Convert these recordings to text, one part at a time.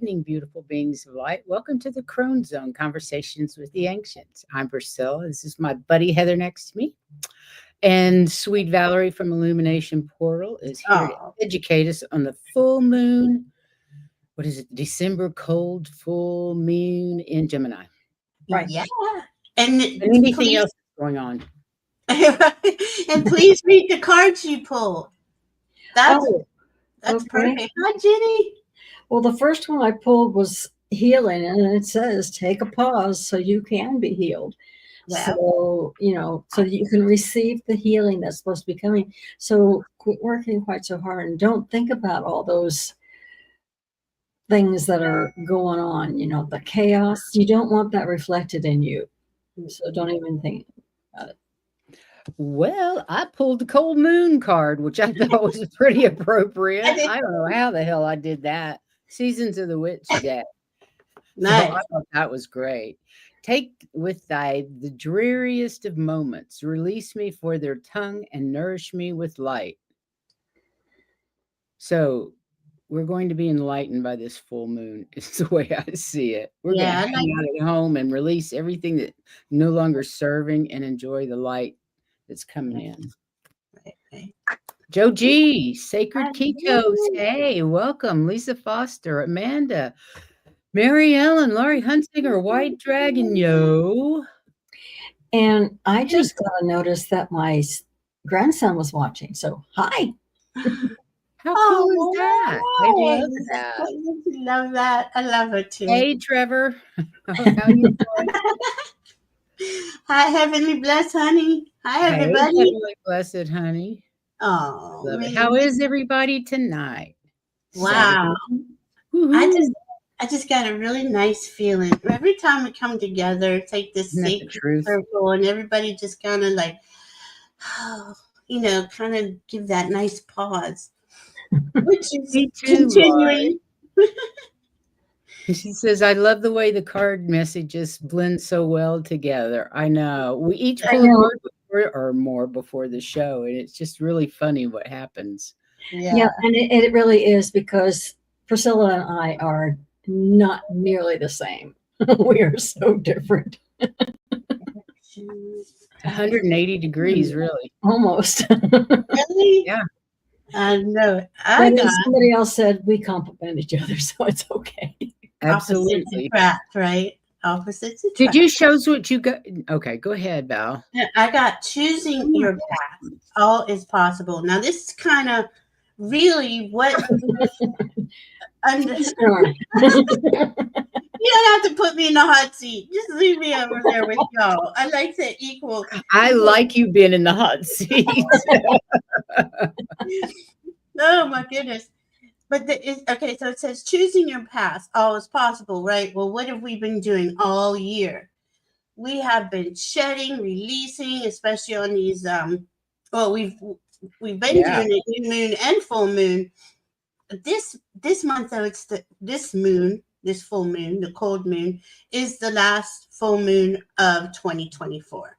evening, beautiful beings of light. Welcome to the Crone Zone Conversations with the Ancients. I'm Priscilla. This is my buddy Heather next to me. And sweet Valerie from Illumination Portal is here to Oh, educate us on the full moon. What is it? December cold full moon in Gemini. Right. yeah. And And anything please, else going on? and please read the cards you pulled. That's Oh, that's okay. perfect. Hi, Jenny. Well, the first one I pulled was healing, and it says take a pause so you can be healed. Well, So that you can receive the healing that's supposed to be coming. So quit working quite so hard and don't think about all those things that are going on, the chaos. You don't want that reflected in you. So don't even think about it. Well, I pulled the cold moon card, which I thought was pretty appropriate. I did- I don't know how the hell I did that. Seasons of the Witch deck. So nice. I thought that was great. Take with thy the dreariest of moments, release me for their tongue and nourish me with light. So we're going to be enlightened by this full moon, is the way I see it. We're going to Yeah, I hang out at home and release everything that no longer serving and enjoy the light that's coming in. like. Joe G, Sacred Hi, Kikos. Jenny. Hey, welcome. Lisa Foster, Amanda, Mary Ellen, Laurie Hunsinger, White Dragon, yo. And I just got a notice that my grandson was watching. So, hi. How cool is that? Maybe Oh, look at that. love that. I love it too. Hey, Trevor. How you doing? Hi, Heavenly Bless, honey. Hi, Hey, everybody. heavenly blessed, honey. Oh, Love it. man. How is everybody tonight? Wow. Woohoo. I just got a really nice feeling. Every time we come together, take this Isn't that the sacred truth? circle, and everybody just kind of like, kind of give that nice pause, which is Me too, continuing. And she says, I love the way the card messages blend so well together. I know. We each I pull a know. card or more before the show, and it's just really funny what happens. Yeah, and it really is because Priscilla and I are not nearly the same. We are so different. 180 degrees, really. Almost. Really? Yeah. I know. I And then got somebody else said we complement each other, so it's okay. opposites Absolutely. attract, right? Opposites attract. Did you show us what you got? Okay, go ahead, Val. I got choosing your path. All is possible. Now, this is kind of really what. Sure. You don't have to put me in the hot seat. Just leave me over there with y'all. I like to equal. I like you being in the hot seat. Oh my goodness. But okay, so it says choosing your path, all is possible, right? Well, what have we been doing all year? We have been shedding, releasing, especially on these well, we've been Yeah. doing it new moon and full moon. This month though, it's this full moon, the cold moon, is the last full moon of 2024.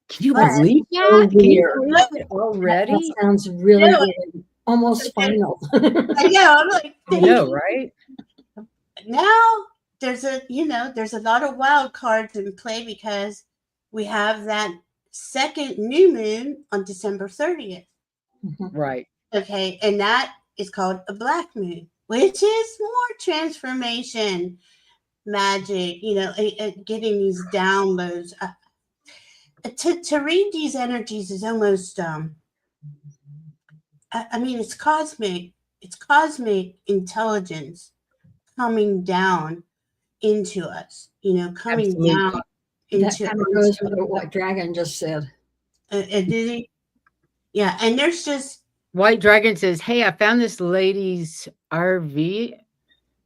Can you But- believe So that? Can you weird. believe it already? That sounds really, Yeah. really almost final. I know, I'm like, I know, right? now there's a lot of wild cards in play because we have that second new moon on December 30th. Right. Okay, and that is called a black moon, which is more transformation, magic, getting these downloads. To read these energies is almost I mean, it's cosmic intelligence coming down into us, coming Absolutely. down That into kind of goes with what White Dragon just said. did he? Yeah, and there's just White Dragon says, hey, I found this lady's RV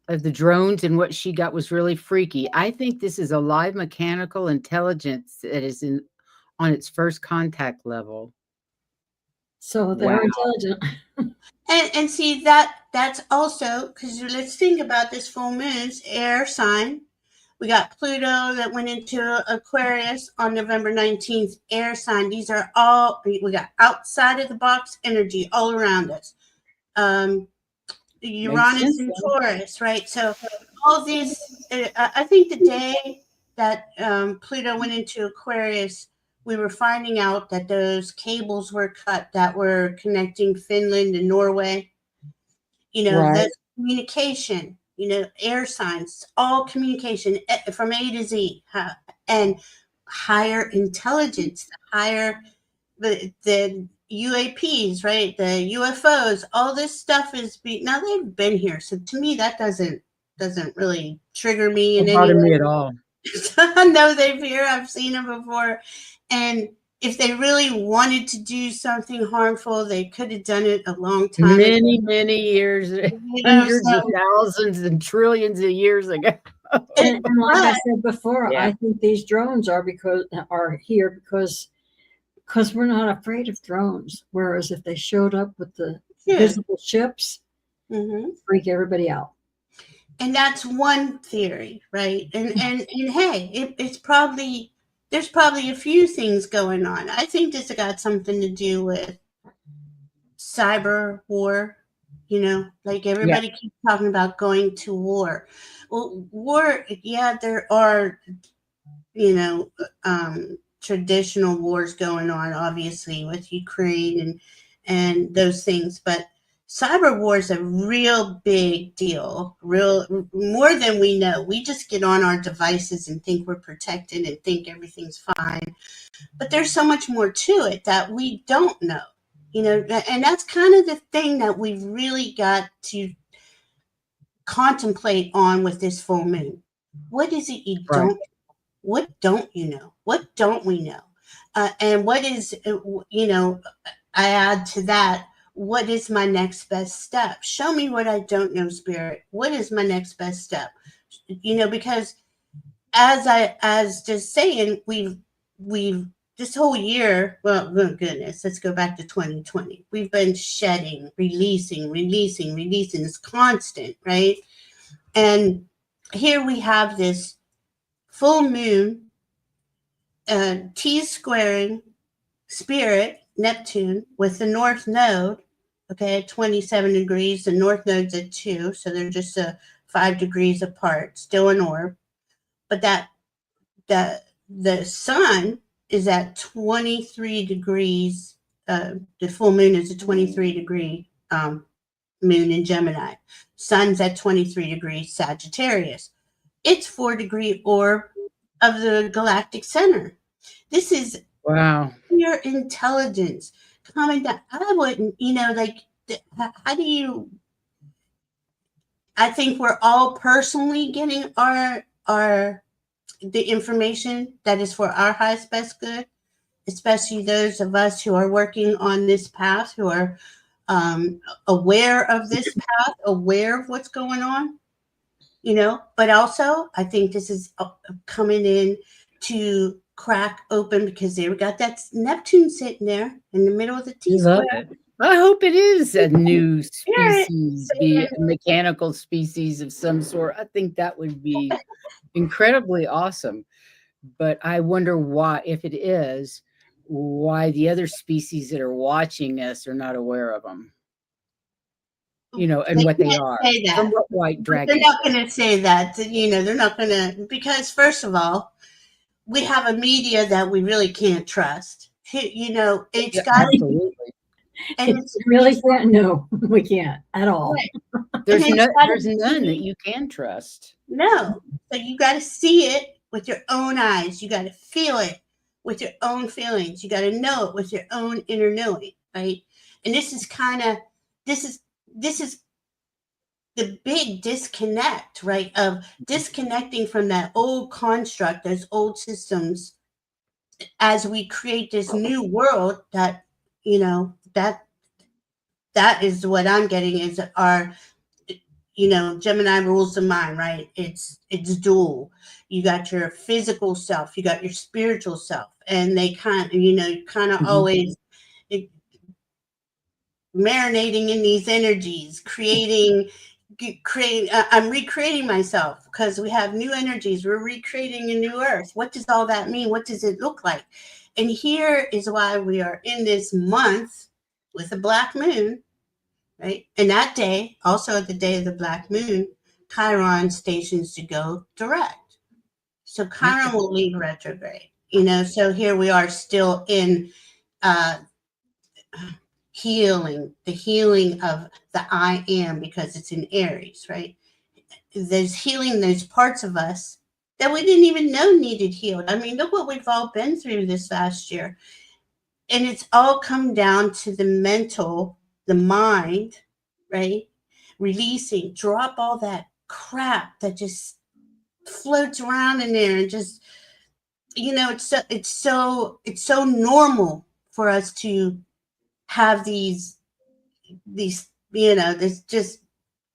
of the drones, and what she got was really freaky. I think this is a live mechanical intelligence that is on its first contact level. So they're Wow. intelligent. and see that's also because let's think about this full moon's air sign. We got Pluto that went into Aquarius on November 19th, air sign. These are all, we got outside of the box energy all around us. Uranus sense, and though. Taurus, right? So all these, I think the day that Pluto went into Aquarius, we were finding out that those cables were cut that were connecting Finland and Norway. You know, Right. the communication, you know, air signs, all communication from A to Z, and higher intelligence, higher the UAPs, right? The UFOs, all this stuff now they've been here. So to me, that doesn't really trigger me in Don't any bother me way. at all. I know they've here. I've seen them before. And if they really wanted to do something harmful, they could have done it a long time ago. Many years, You know, hundreds of so thousands and trillions of years ago. And like I but said before, Yeah. I think these drones are here because we're not afraid of drones. Whereas if they showed up with the yeah. visible ships, Mhm. freak everybody out. And that's one theory, right? And hey, it's probably there's probably a few things going on. I think this got something to do with cyber war. You know, like Yeah. everybody keeps talking about going to war. Well, war, yeah, there are, you know, traditional wars going on, obviously with Ukraine and those things, but cyber war is a real big deal, real more than we know. We just get on our devices and think we're protected and think everything's fine, but there's so much more to it that we don't know. You know, and that's kind of the thing that we've really got to contemplate on with this full moon. What is it you Right. don't? What don't you know? What don't we know? And what is, you know, I add to that, what is my next best step? Show me what I don't know, Spirit. What is my next best step? You know, because as just saying, we've this whole year, well, oh goodness, let's go back to 2020. We've been shedding, releasing. It's constant, right? And here we have this full moon, T squaring Spirit, Neptune, with the North Node, okay, at 27 degrees. The North Node's at 2, so they're just 5 degrees apart, still an orb. But the Sun is at 23 degrees. The full moon is a 23-degree moon in Gemini. Sun's at 23 degrees Sagittarius. It's 4-degree orb of the galactic center. This is Wow. your intelligence coming down. I wouldn't, you know, like, how do you? I think we're all personally getting the information that is for our highest best good, especially those of us who are working on this path, who are aware of this path, aware of what's going on, you know. But also, I think this is coming in to crack open because they got that Neptune sitting there in the middle of the T Love square. it. I hope it is a new Spirit species, be a mechanical species of some sort. I think that would be incredibly awesome. But I wonder why, if it is, why the other species that are watching us are not aware of them. You know, and They what they can't are. say that. From what White They're Dragon not said. going to say that. You know, they're not going to, because first of all, we have a media that we really can't trust. You know, it's Yeah, got, absolutely. and It really can't. No, we can't at all. right. And There's it's gotta there's none that be, you can trust. no. So you got to see it with your own eyes. You got to feel it with your own feelings. You got to know it with your own inner knowing, right? And this is kind of, this is the big disconnect, right? Of disconnecting from that old construct, those old systems, as we create this new world that, you know, that is what I'm getting is our, you know, Gemini rules the mind, right? It's dual. You got your physical self, you got your spiritual self, and they kind of, you know, kind of always marinating in these energies, I'm recreating myself because we have new energies. We're recreating a new earth. What does all that mean? What does it look like? And here is why we are in this month with a black moon, right? And that day, also the day of the black moon, Chiron stations to go direct. So Chiron Okay. will leave retrograde. So here we are still in uh, the healing of the I am, because it's in Aries, right? There's healing those parts of us that we didn't even know needed healed. I mean, look what we've all been through this last year. And it's all come down to the mental, the mind, right? Releasing, drop all that crap that just floats around in there, and just, it's so normal for us to have this just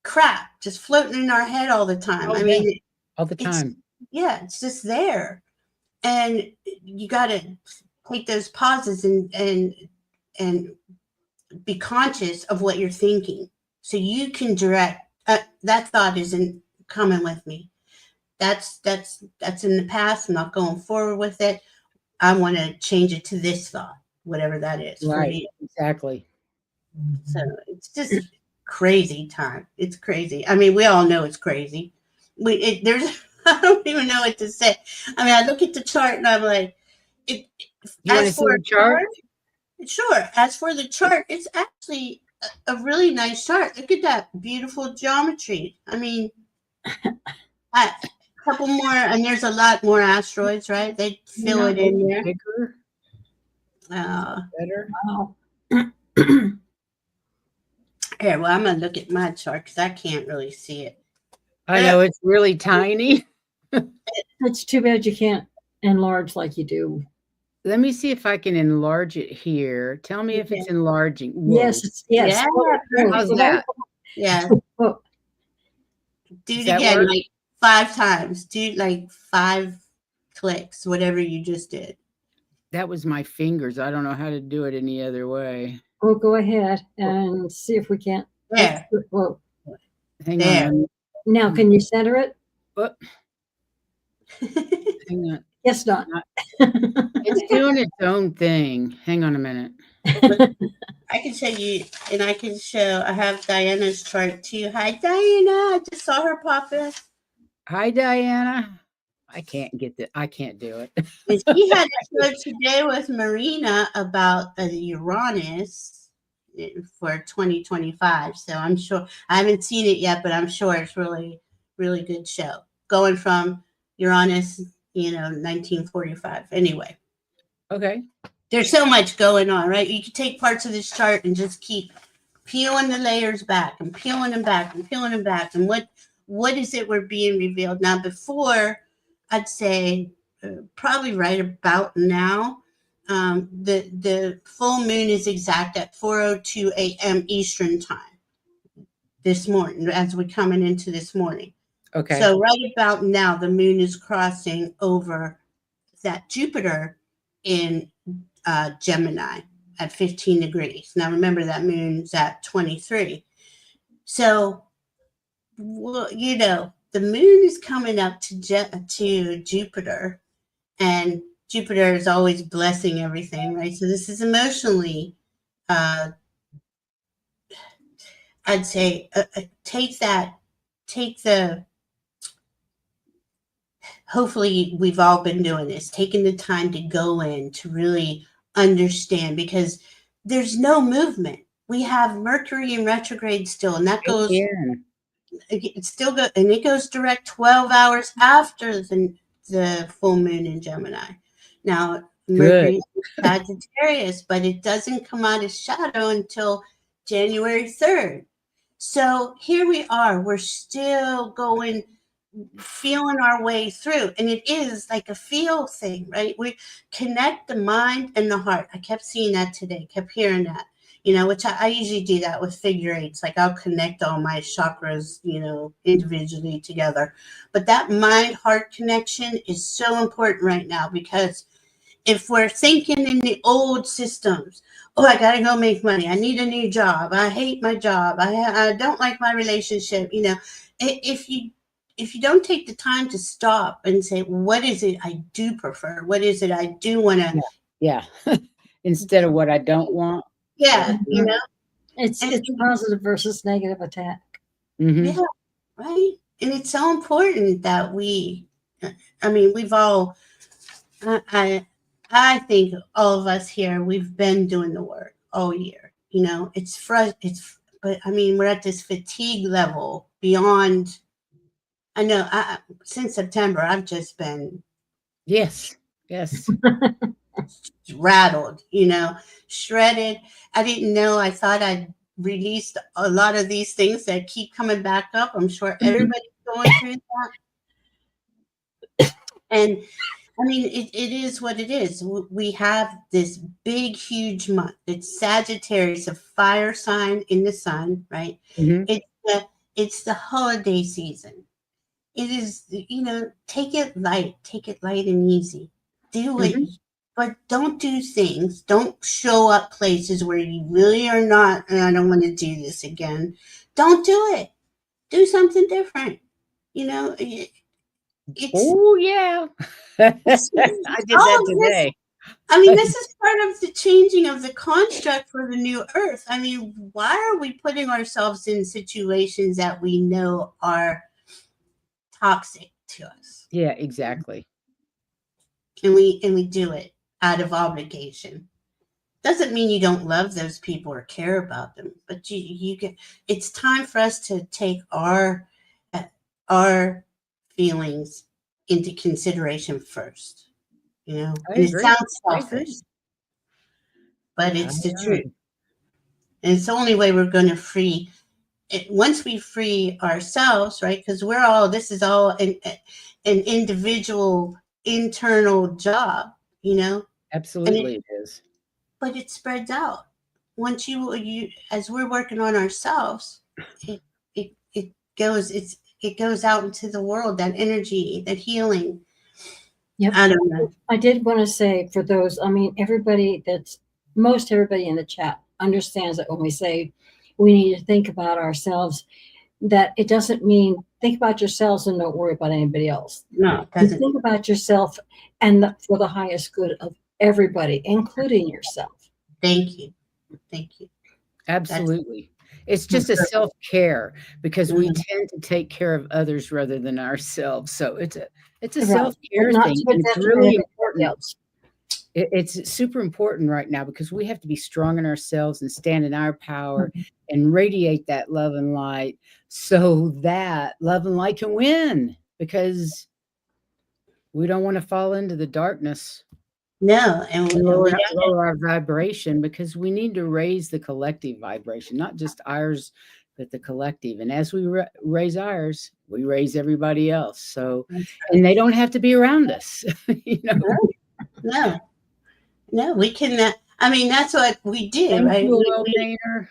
crap just floating in our head all the time. Oh, I yeah. mean, All the it's time. it's just there, and you got to take those pauses and be conscious of what you're thinking, so you can direct. That thought isn't coming with me. That's in the past. I'm not going forward with it. I want to change it to this thought, whatever that is for Right. you. Exactly. So it's just crazy time. It's crazy. I mean, we all know it's crazy. There's I don't even know what to say. I mean, I look at the chart and I'm like, it. You want to As see for the chart? sure. As for the chart, it's actually a really nice chart. Look at that beautiful geometry. I mean, a couple more, and there's a lot more asteroids, right? They fill it in there. Bigger, Uh, better. Wow. Here, well, I'm gonna look at my chart because I can't really see it. I know it's really tiny. It's too bad you can't enlarge like you do. Let me see if I can enlarge it here. Tell me if it's enlarging. Whoa. Yes, yes. Yeah, How's that? Yeah. Oh, Do Does it that again, work? like 5 times. Do like 5 clicks, whatever you just did. That was my fingers. I don't know how to do it any other way. oh, go ahead and see if we can't. There. Whoa. Hang There. on. Now, can you center it? Oh, hang on. Yes, not. It's doing its own thing. Hang on a minute. I can show you, and I can show. I have Diana's chart too. Hi, Diana. I just saw her pop in. Hi, Diana. I can't do it. And she had a show today with Marina about the Uranus for 2025. So I'm sure, I haven't seen it yet, but I'm sure it's really, really good show. Going from Uranus, 1945. Anyway, Okay. there's so much going on, right? You can take parts of this chart and just keep peeling the layers back and peeling them back and peeling them back. And what is it we're being revealed now? Before, I'd say probably right about now, the full moon is exact at 4:02 a.m. Eastern time this morning, as we're coming into this morning. Okay. So right about now, the moon is crossing over that Jupiter in Gemini at 15 degrees. Now remember, that moon's at 23. So, the moon is coming up to Jupiter, and Jupiter is always blessing everything, right? So this is emotionally, I'd say, hopefully we've all been doing this, taking the time to go in to really understand, because there's no movement. We have Mercury in retrograde still, and that goes, it's still good, and it goes direct 12 hours after the full moon in Gemini. Now, Mercury is Sagittarius, but it doesn't come out of shadow until January 3rd. So here we are. We're still going, feeling our way through, and it is like a feel thing, right? We connect the mind and the heart. I kept seeing that today, kept hearing that, which I usually do that with figure eights. Like, I'll connect all my chakras, individually together. But that mind heart connection is so important right now, because if we're thinking in the old systems, oh, I gotta go make money, I need a new job, I hate my job, I don't like my relationship, if you don't take the time to stop and say, what is it I do prefer? What is it I do want to? Yeah. Instead of what I don't want. Yeah. It's positive versus negative attack. Mm-hmm. Yeah. Right. it's so important that I mean, we've all, I think all of us here, we've been doing the work all year. You know, but I mean, we're at this fatigue level beyond. I know. Since September, I've just been Yes. Yes. rattled. You know, shredded. I didn't know. I thought I'd released a lot of these things that keep coming back up. I'm sure everybody's going through that. And I mean, it is what it is. We have this big, huge month. It's Sagittarius, a fire sign in the sun, right? Mhm. It's the holiday season. It is, take it light and easy. Do it, Mhm. but don't do things. Don't show up places where you really are not. And I don't want to do this again. Don't do it. Do something different. You know, it's Oh, yeah. I did that oh yes. today. I mean, this is part of the changing of the construct for the new earth. I mean, why are we putting ourselves in situations that we know are toxic to us? Yeah, exactly. And we do it out of obligation. Doesn't mean you don't love those people or care about them, but you get it's time for us to take our feelings into consideration first, I And it agree. sounds I selfish, agree. but I it's the truth. know. And it's the only way we're going to free it. Once we free ourselves, right? Because this is all an individual internal job, and Absolutely, it is. but it spreads out. Once as we're working on ourselves, it it it goes out into the world, that energy, that healing. Yep. I don't know. I did want to say for those, I mean, most everybody in the chat understands that when we say we need to think about ourselves, that it doesn't mean think about yourselves and don't worry about anybody else. No, it You doesn't. think about yourself for the highest good of everybody, including yourself. Thank you. Thank you. Absolutely. It's just a self-care because we Mhm. tend to take care of others rather than ourselves. So it's a Right. self-care But not thing, to and the it's detriment really of everybody important. else. It's super important right now because we have to be strong in ourselves and stand in our power and radiate that love and light so that love and light can win because we don't want to fall into the darkness No, and and we lower our vibration because we need to raise the collective vibration, not just ours, but the collective. And as we raise ours, we raise everybody else. So, and they don't have to be around us, you know. no, we cannot. I mean, that's what we do, Thank right? you, Will Painter.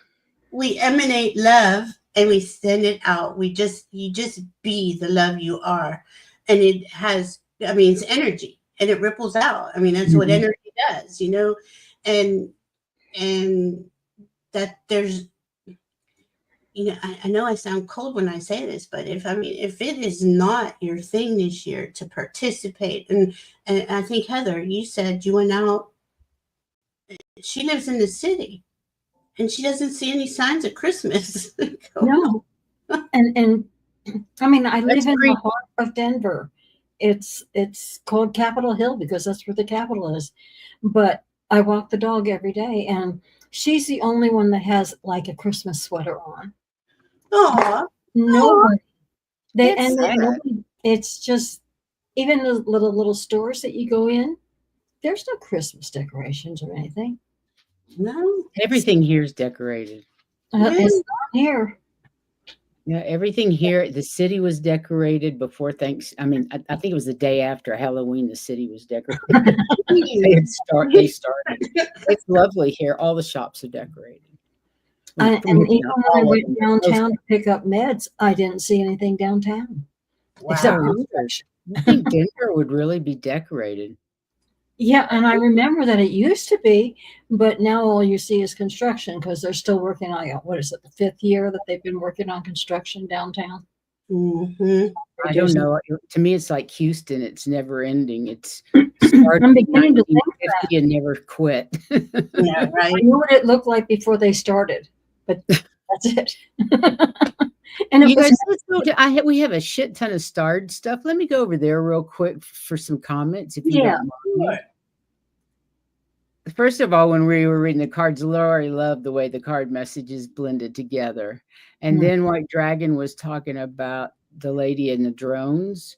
We emanate love and we send it out. You just be the love you are, and it has. I mean, it's energy and it ripples out. I mean, that's what Mhm. energy does, and and that there's I know I sound cold when I say this, but if it is not your thing this year to participate, and I think Heather, you said you went out. She lives in the city, and she doesn't see any signs of Christmas. No. And I mean, I That's live in the great. heart of Denver. It's called Capitol Hill because that's where the Capitol is. But I walk the dog every day, and she's the only one that has like a Christmas sweater on. Aw, Nobody. that's sad. Nobody. It's just even the little stores that you go in. There's no Christmas decorations or anything. No, Everything here is decorated. It's really? not here. Yeah, everything here, the city was decorated before thanks. I mean, I think it was the day after Halloween, the city was decorated. They started. It's lovely here. All the shops are decorated. Well, And even not when I all of went them, but most. downtown to pick up meds, I didn't see anything downtown except I Wow. wonder. construction. I think Denver would really be decorated. Yeah, and I remember that it used to be, but now all you see is construction because they're still working on what is it, the fifth year that they've been working on construction downtown. Hmm. I don't know. To me, it's like Houston. It's never ending. It's started I'm in beginning to think that. 1950 and never quit. Yeah, I right. knew what it looked like before they started, but That's it. And You guys, let's go to, we have a shit ton of starred stuff. Let me go over there real quick for some comments, if you Yeah. don't mind. First of all, when we were reading the cards, Lori loved the way the card messages blended together. And then White Dragon was talking about the lady in the drones.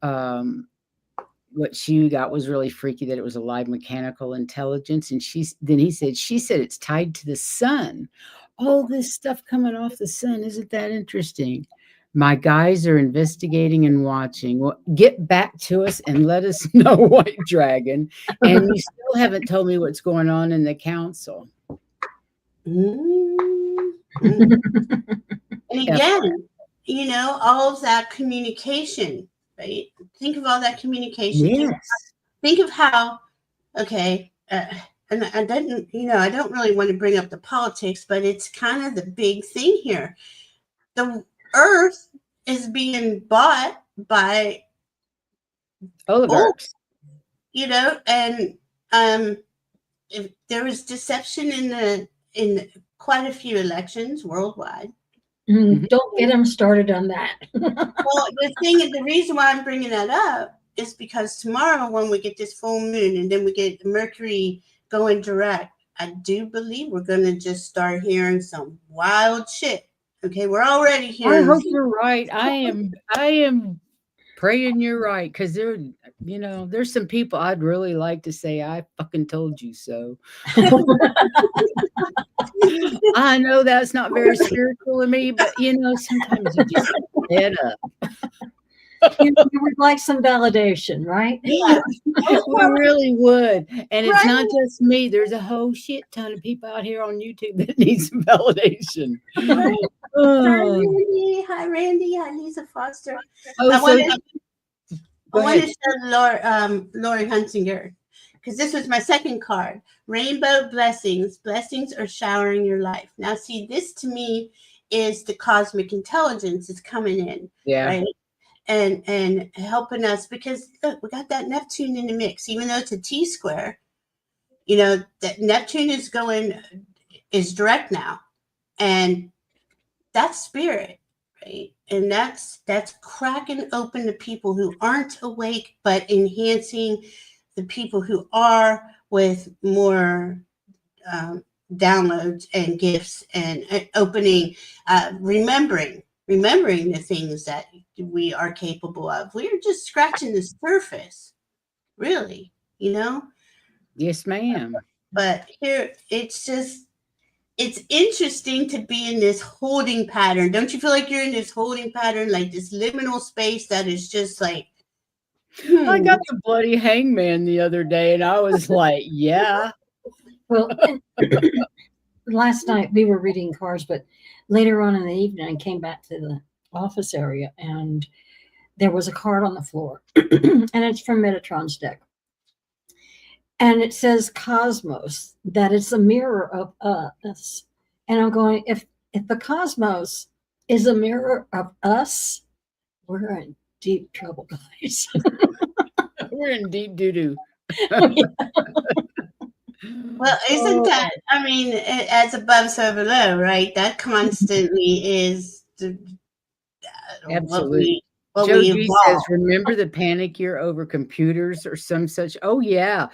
What she got was really freaky, that it was a live mechanical intelligence. And she said it's tied to the sun. All this stuff coming off the sun. Isn't that interesting? My guys are investigating and watching. Well, get back to us and let us know, White Dragon. And you still haven't told me what's going on in the council. And again, you know, all of that communication, right? Think of all that communication. Yes. Think of how, okay, and I didn't, you know, I don't really want to bring up the politics, but it's kind of the big thing here. The Earth is being bought by oligarchs, you know, and if there was deception in quite a few elections worldwide. Don't get them started on that. Well, the reason why I'm bringing that up is because tomorrow, when we get this full moon and then we get Mercury going direct, I do believe we're going to just start hearing some wild shit. Okay, we're already hearing. I hope you're right. I am praying you're right, because there's some people I'd really like to say, I fucking told you so. I know that's not very spiritual of me, but sometimes you just head up. You would like some validation, right? Yeah, we really would. And it's not just me. There's a whole shit ton of people out here on YouTube that need some validation. Right. Hi, Randy. Hi, Lisa Foster. I want to show Lori Hunsinger, because this was my second card. Rainbow blessings. Blessings are showering your life. Now, see, this to me is the cosmic intelligence is coming in. Yeah. Right? And helping us, because look, we got that Neptune in the mix, even though it's a T-square. You know, that Neptune is direct now. And that's spirit, right? And that's cracking open the people who aren't awake, but enhancing the people who are, with more downloads and gifts, and opening, remembering the things that we are capable of. We're just scratching the surface, really, Yes, ma'am. But here, it's interesting to be in this holding pattern. Don't you feel like you're in this holding pattern, like this liminal space that is just like, I got the bloody hangman the other day, and I was like, yeah. Well, last night we were reading cards, but later on in the evening, I came back to the office area, and there was a card on the floor, and it's from Metatron's deck. And it says Cosmos, that it's a mirror of us. And I'm going, if the cosmos is a mirror of us, we're in deep trouble, guys. We're in deep doo-doo. Well, isn't that, I mean, as above, so below, right? That constantly is absolutely. Joe G says, remember the panic year over computers or some such? Oh, yeah.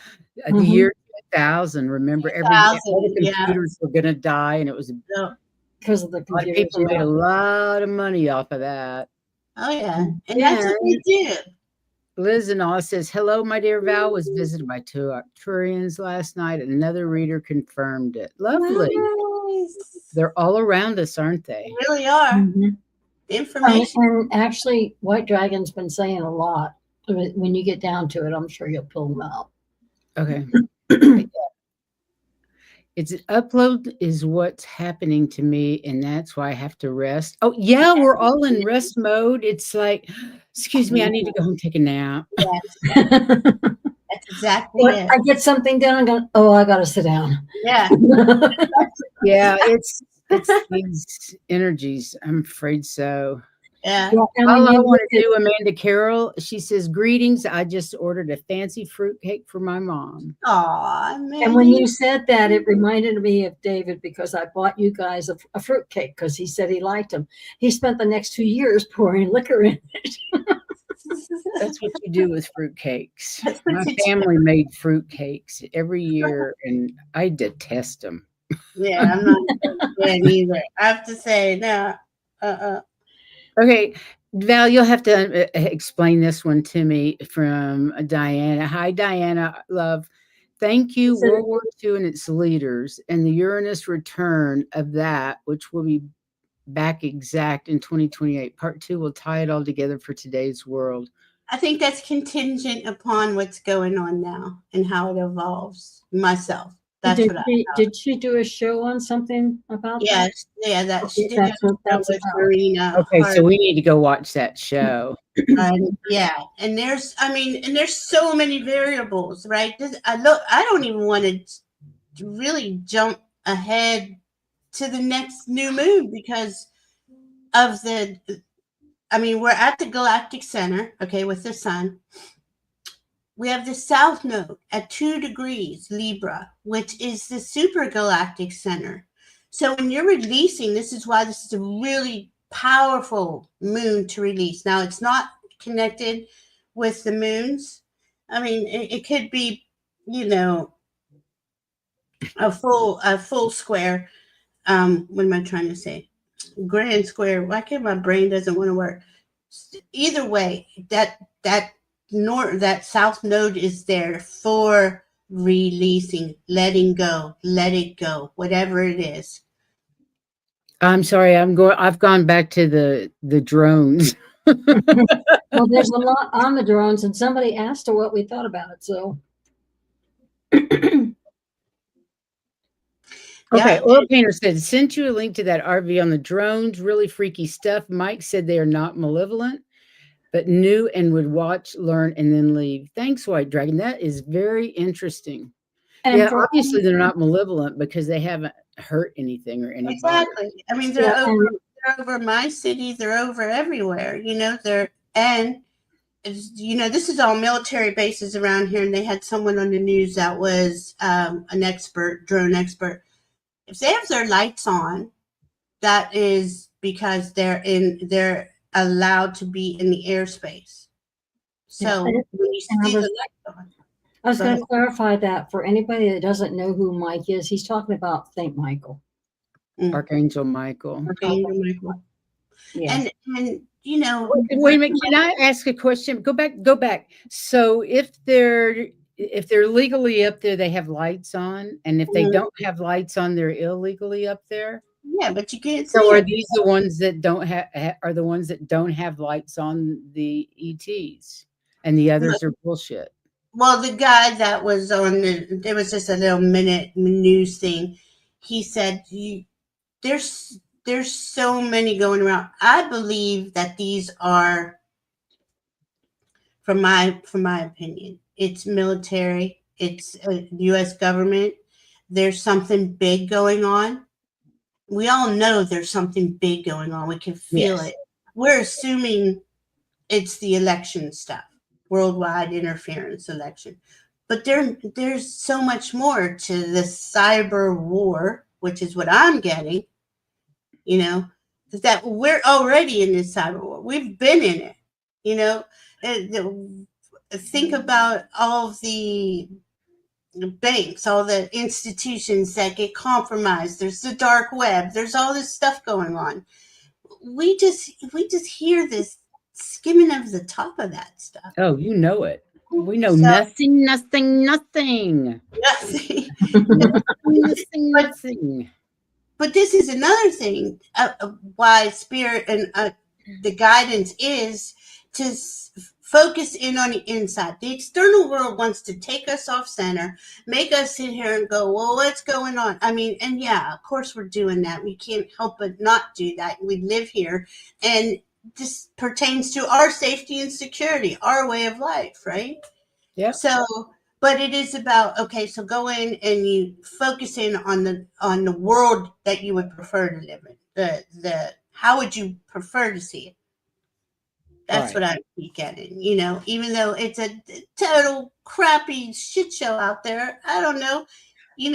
The year 2000. Remember, all the computers were going to die, and it was because of the computers. People made a lot of money off of that. Oh, yeah. And that's what they do. Liz and all says, hello, my dear Val was visited by 2 Arcturians last night, and another reader confirmed it. Lovely. Nice. They're all around us, aren't they? They really are. Information. And actually, White Dragon's been saying a lot. When you get down to it, I'm sure you'll pull them out. Okay. It's an upload is what's happening to me, and that's why I have to rest. Oh, yeah, we're all in rest mode. It's like, excuse me, I need to go home and take a nap. Yes. That's exactly it. I get something done, I'm going, oh, I got to sit down. Yeah. Yeah, it's these energies. I'm afraid so. Yeah. Yeah, and when All I you want look to at do, Amanda Carroll, she says, greetings. I just ordered a fancy fruitcake for my mom. Aw, and when Mandy. you said that, it reminded me of David because I bought you guys a fruit cake because he said he liked them. He spent the next 2 years pouring liquor in it. That's what you do with fruitcakes. That's what My you do. family made fruitcakes every year, and I detest them. Yeah, I'm not a fan either. I have to say, no. Okay, Val, you'll have to explain this one to me from Diana. Hi, Diana, love. Thank you, So World War II and its leaders, and the Uranus return of that, which will be back exact in 2028. Part 2 will tie it all together for today's world. I think that's contingent upon what's going on now and how it evolves. Myself, that's what I. did she do a show on something about that? Yes, yeah, that she Okay, did that's a what show that's with about. Marina Okay, so Hart. we need to go watch that show. Yeah, and there's, I mean, and there's so many variables, right? I don't even want to really jump ahead to the next new moon because of the. I mean, we're at the galactic center, okay, with the sun. We have the south node at 2 degrees Libra, which is the super galactic center. So when you're releasing, this is why this is a really powerful moon to release. Now, it's not connected with the moons. I mean, it could be, you know, a full square. What am I trying to say? Grand square. Why can't my brain doesn't want to work? Either way, that south node is there for releasing, letting go, let it go, whatever it is. I'm sorry, I've gone back to the drones. Well, there's a lot on the drones, and somebody asked her what we thought about it. So Okay, Yeah, Oil Painter said, sent you a link to that RV on the drones. Really freaky stuff. Mike said they are not malevolent, but new and would watch, learn, and then leave. Thanks, White Dragon. That is very interesting. and Yeah, for obviously they're not malevolent because they haven't hurt anything or anybody. exactly. I mean, yeah, they're over my city. They're over everywhere. This is all military bases around here, and they had someone on the news that was an expert, drone expert. If they have their lights on, that is because they're allowed to be in the airspace. So Yeah. when you And see the lights on, I was go going ahead. to clarify that for anybody that doesn't know who Mike is. He's talking about Saint Michael. Archangel Michael. Archangel Michael. Yeah. And Wait a minute. Can I ask a question? Go back. So if they're legally up there, they have lights on, and if they don't have lights on, they're illegally up there. yeah, but you can't see So are it. these the ones that don't have are the ones that don't have lights on the ETs, and the others are bullshit? Well, the guy that was on there was just a little minute news thing. He said, there's so many going around. I believe that these are, from my opinion, it's military, it's U.S. government. There's something big going on. We all know there's something big going on. We can feel Yes. it. We're assuming it's the election stuff, worldwide interference election. But there's so much more to the cyber war, which is what I'm getting, that we're already in this cyber war. We've been in it, you know. Think about all of the banks, all the institutions that get compromised. There's the dark web. There's all this stuff going on. We just hear this skimming of the top of that stuff. Oh, you know it. We know So nothing, nothing, nothing. nothing. Nothing, but nothing. but this is another thing why spirit and the guidance is to focus in on the inside. The external world wants to take us off center, make us sit here and go, well, what's going on? I mean, and yeah, of course we're doing that. We can't help but not do that. We live here, and this pertains to our safety and security, our way of life, right? Yeah. So, but it is about, okay, so go in and you focus in on the world that you would prefer to live in. The how would you prefer to see it? That's Right. what I keep getting. Even though it's a total crappy shit show out there, I don't know.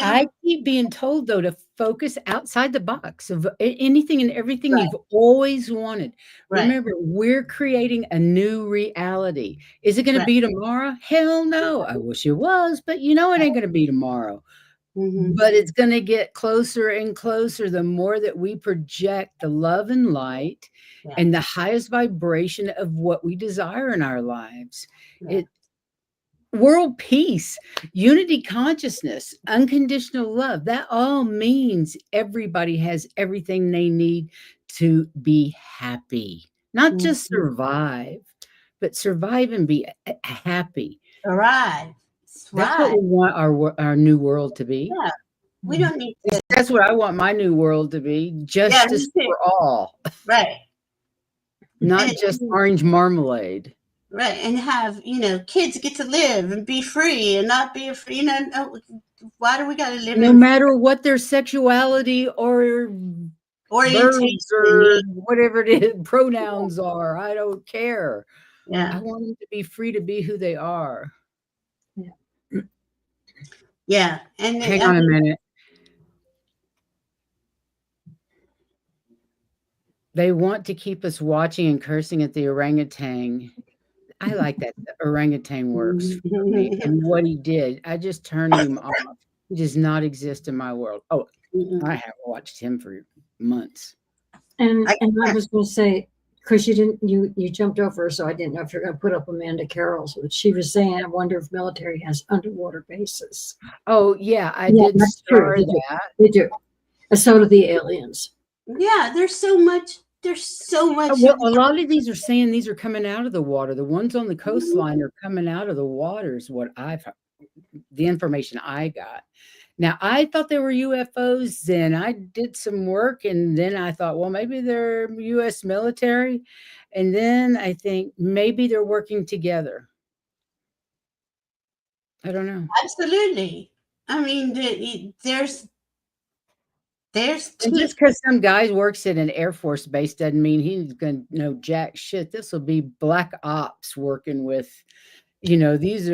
I keep being told, though, to focus outside the box of anything and everything Right, you've always wanted. right, Remember, we're creating a new reality. Is it going to right. be tomorrow? Hell no. I wish it was, but it ain't going to be tomorrow. Mm-hmm. But it's going to get closer and closer the more that we project the love and light Yeah, and the highest vibration of what we desire in our lives. yeah. It World peace, unity consciousness, unconditional love. That all means everybody has everything they need to be happy, not just Mm-hmm. survive, but survive and be happy. Thrive, That's what thrive. we want our new world to be. Yeah, we don't need to. That's what I want my new world to be. Yeah, me Justice too. for all, Right. not And, just orange marmalade. right, and have kids get to live and be free and not be afraid. No, why do we got to live No in matter what their sexuality or orientation? verbs or whatever it is, pronouns are, I don't care. I Yeah, want them to be free to be who they are. yeah, and Hang I on a mean, minute. They want to keep us watching and cursing at the orangutan. I like that. The orangutan works for me. And what he did, I just turned him off. He does not exist in my world. Oh, I haven't watched him for months. And I, I was going to say, because you jumped over, so I didn't know if you're going to put up Amanda Carroll's. But she was saying, I wonder if military has underwater bases. Oh, yeah, I Yeah, did that's true. star that. They do. And so do the aliens. yeah, there's so much. There's so much. Well, a lot of these are saying these are coming out of the water. The ones on the coastline are coming out of the waters, the information I got. Now, I thought they were UFOs then. I did some work and then I thought, well, maybe they're US military. And then I think maybe they're working together. I don't know. Absolutely. I mean, there's And two. just because some guy works at an Air Force base doesn't mean he's going to know jack shit. This will be black ops working with, these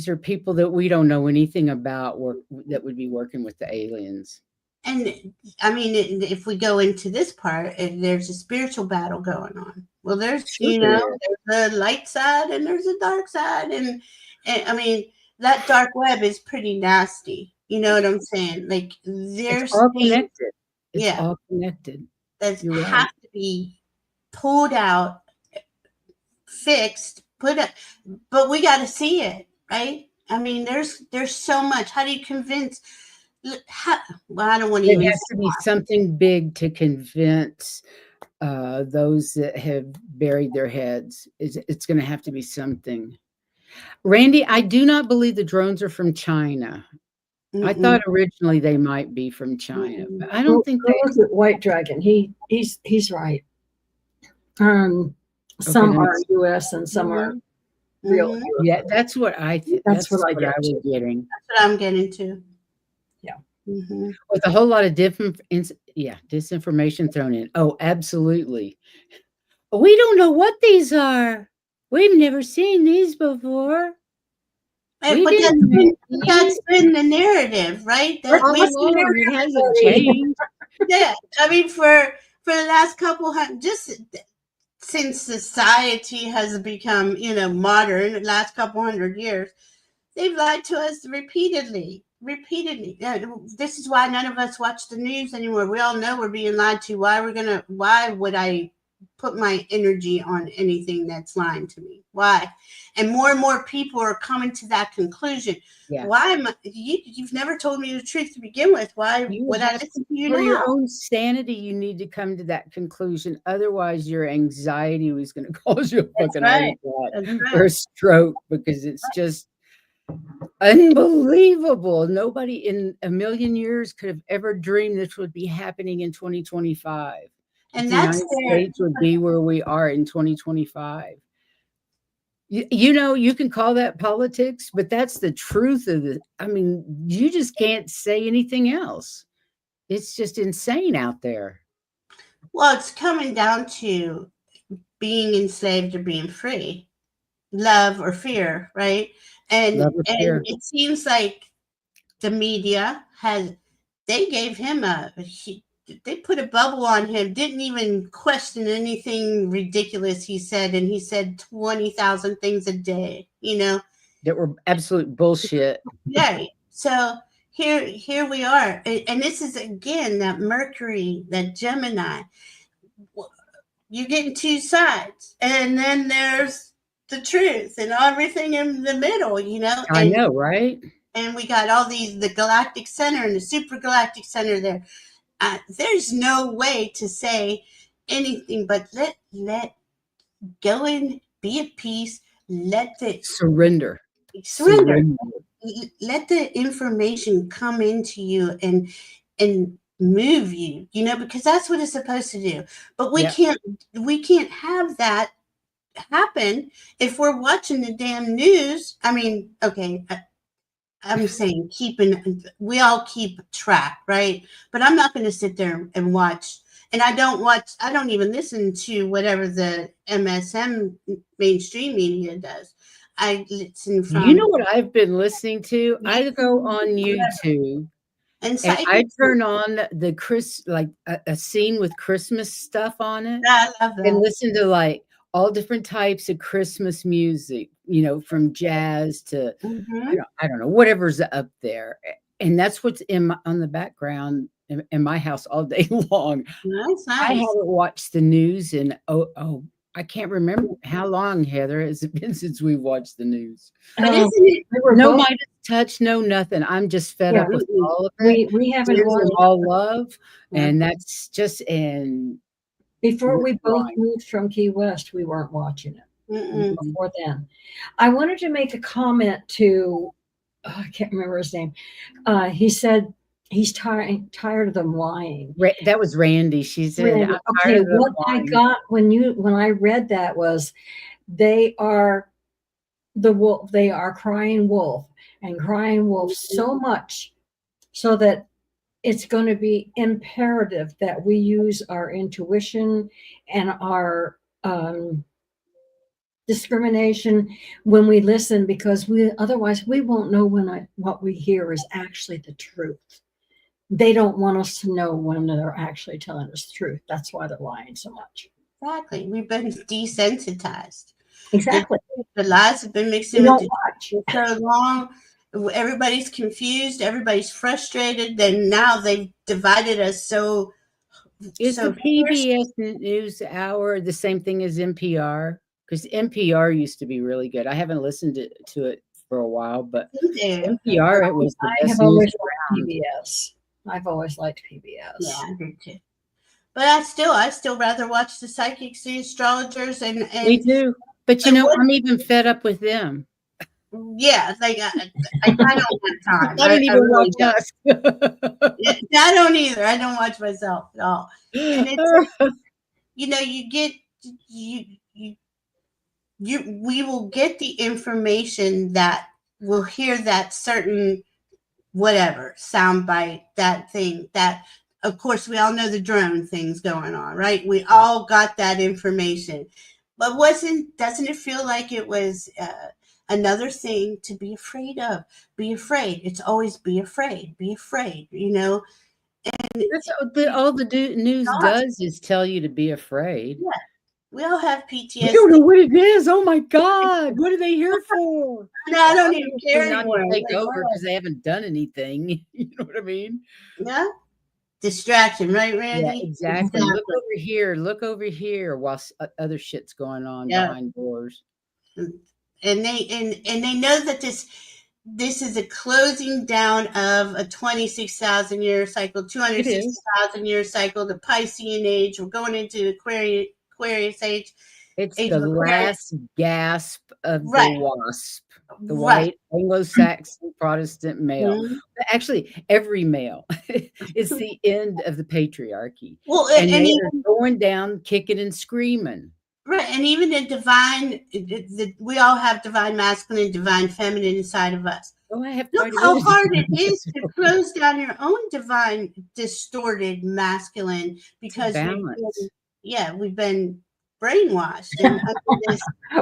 are people that we don't know anything about that would be working with the aliens. And I mean, if we go into this part, there's a spiritual battle going on. Well, there's Sure there is. there's a light side and there's a dark side, and I mean that dark web is pretty nasty. You know what I'm saying? Like It's there's all things, connected. It's yeah, all connected. that You're right. have to be pulled out, fixed, but we got to see it, right? I mean, there's so much. How do you convince? Well, I don't want to It even. has to be something big to convince those that have buried their heads. It's going to have to be something. Randy, I do not believe the drones are from China. I thought originally they might be from China, but I don't think Go look at White Dragon. He's right. Some are US and some are real. Yeah, that's what I think. That's what I get was getting. That's what I'm getting to. Yeah. With a whole lot of disinformation thrown in. Oh, absolutely. We don't know what these are. We've never seen these before. But that's been the narrative, right? That all along, it hasn't changed. Yeah, I mean, for the last couple hundred, just since society has become, modern, the last couple hundred years, they've lied to us repeatedly. This is why none of us watch the news anymore. We all know we're being lied to. Why would I put my energy on anything that's lying to me? Why? And more people are coming to that conclusion. Yeah. Why am I, you've never told me the truth to begin with. Why would I listen to you for now? your own sanity, you need to come to that conclusion. Otherwise, your anxiety was going to cause you a fucking heart attack or a stroke, because it's just unbelievable. Nobody in a million years could have ever dreamed this would be happening in 2025. And the United States would be where we are in 2025. You can call that politics, but that's the truth of it. I mean, you just can't say anything else. It's just insane out there. Well, it's coming down to being enslaved or being free, love or fear, right? Love or And fear. it seems like the media has, they gave him they put a bubble on him, didn't even question anything ridiculous he said, and he said 20,000 things a day, you know. That were absolute bullshit. Right. So here we are, and this is again that Mercury, that Gemini. You're getting two sides, and then there's the truth and everything in the middle, you know. I know, right? And we got all these, the galactic center and the super galactic center there. There's no way to say anything but let go and be at peace. Let the Surrender. surrender. Let the information come into you and move you, you know, because that's what it's supposed to do. But we can't have that happen if we're watching the damn news. I mean, okay, I'm saying we all keep track, right? But I'm not going to sit there and watch. And I don't even listen to whatever the MSM mainstream media does. I listen from. You know what I've been listening to? I go on YouTube and and I turn on the like a scene with Christmas stuff on it, I love and that. listen to like all different types of Christmas music, you know, from jazz to Mm-hmm. I don't know, whatever's up there. And that's what's on the background in my house all day long. That's I nice. haven't watched the news in I can't remember how long, Heather, has it been since we've watched the news. But isn't it? No Midas touch, no nothing. I'm just fed up with all of it. We haven't Tears watched of all love, Yeah. and that's just before we both Right. moved from Key West. We weren't watching it Mm-mm. before then. I wanted to make a comment to I can't remember his name. He said he's tired of them lying. That was Randy. She said, Randy, "I'm okay, tired of them what I lying." got when I read that was they are the wolf. They are crying wolf and crying wolf so much so that it's going to be imperative that we use our intuition and our discrimination when we listen, because otherwise we won't know when what we hear is actually the truth. They don't want us to know when they're actually telling us the truth. That's why they're lying so much. Exactly. We've been desensitized. Exactly. The lies have been mixed We in don't with watch. for so long. Everybody's confused. Everybody's frustrated. Then now they've divided us so. Is So the PBS News Hour the same thing as NPR? Because NPR used to be really good. I havened listened to it for a while, but NPR, it was the I best have news always around. liked PBS. I've always liked PBS. Yeah, I did too. But I still rather watch the psychics, the astrologers, and Me too. But you and know, what, I'm even fed up with them. yeah, like I don't have time. I don't I even really watch us. Yeah, I don't either. I don't watch myself at all. And it's like, you know, you get we will get the information that we'll hear that certain whatever soundbite, that thing, that of course we all know the drone things going on, right? We all got that information. But doesn't it feel like it was another thing to be afraid of? Be afraid. It's always be afraid, you know. And That's all the news does is tell you to be afraid. yeah, we all have PTSD. You don't know what it is. Oh my God. What are they here for? No, I don't even care Not anymore. to take Like, over because they haven't done anything. You know what I mean? yeah. Distraction, right, Randy? Yeah, exactly. Look over here while other shit's going on behind doors. And they know that this is a closing down of a 26,000 year cycle, 260,000 year cycle, the Piscean age. We're going into Aquarius age. It's the last gasp of right. the wasp, the white Anglo-Saxon Protestant male. Mm-hmm. Actually, every male is the end of the patriarchy. Well, and they're going down, kicking and screaming. Right, and even the divine, we all have divine masculine and divine feminine inside of us. Oh, I have Look how hard it is to close down your own divine, distorted masculine, because we've been brainwashed and under this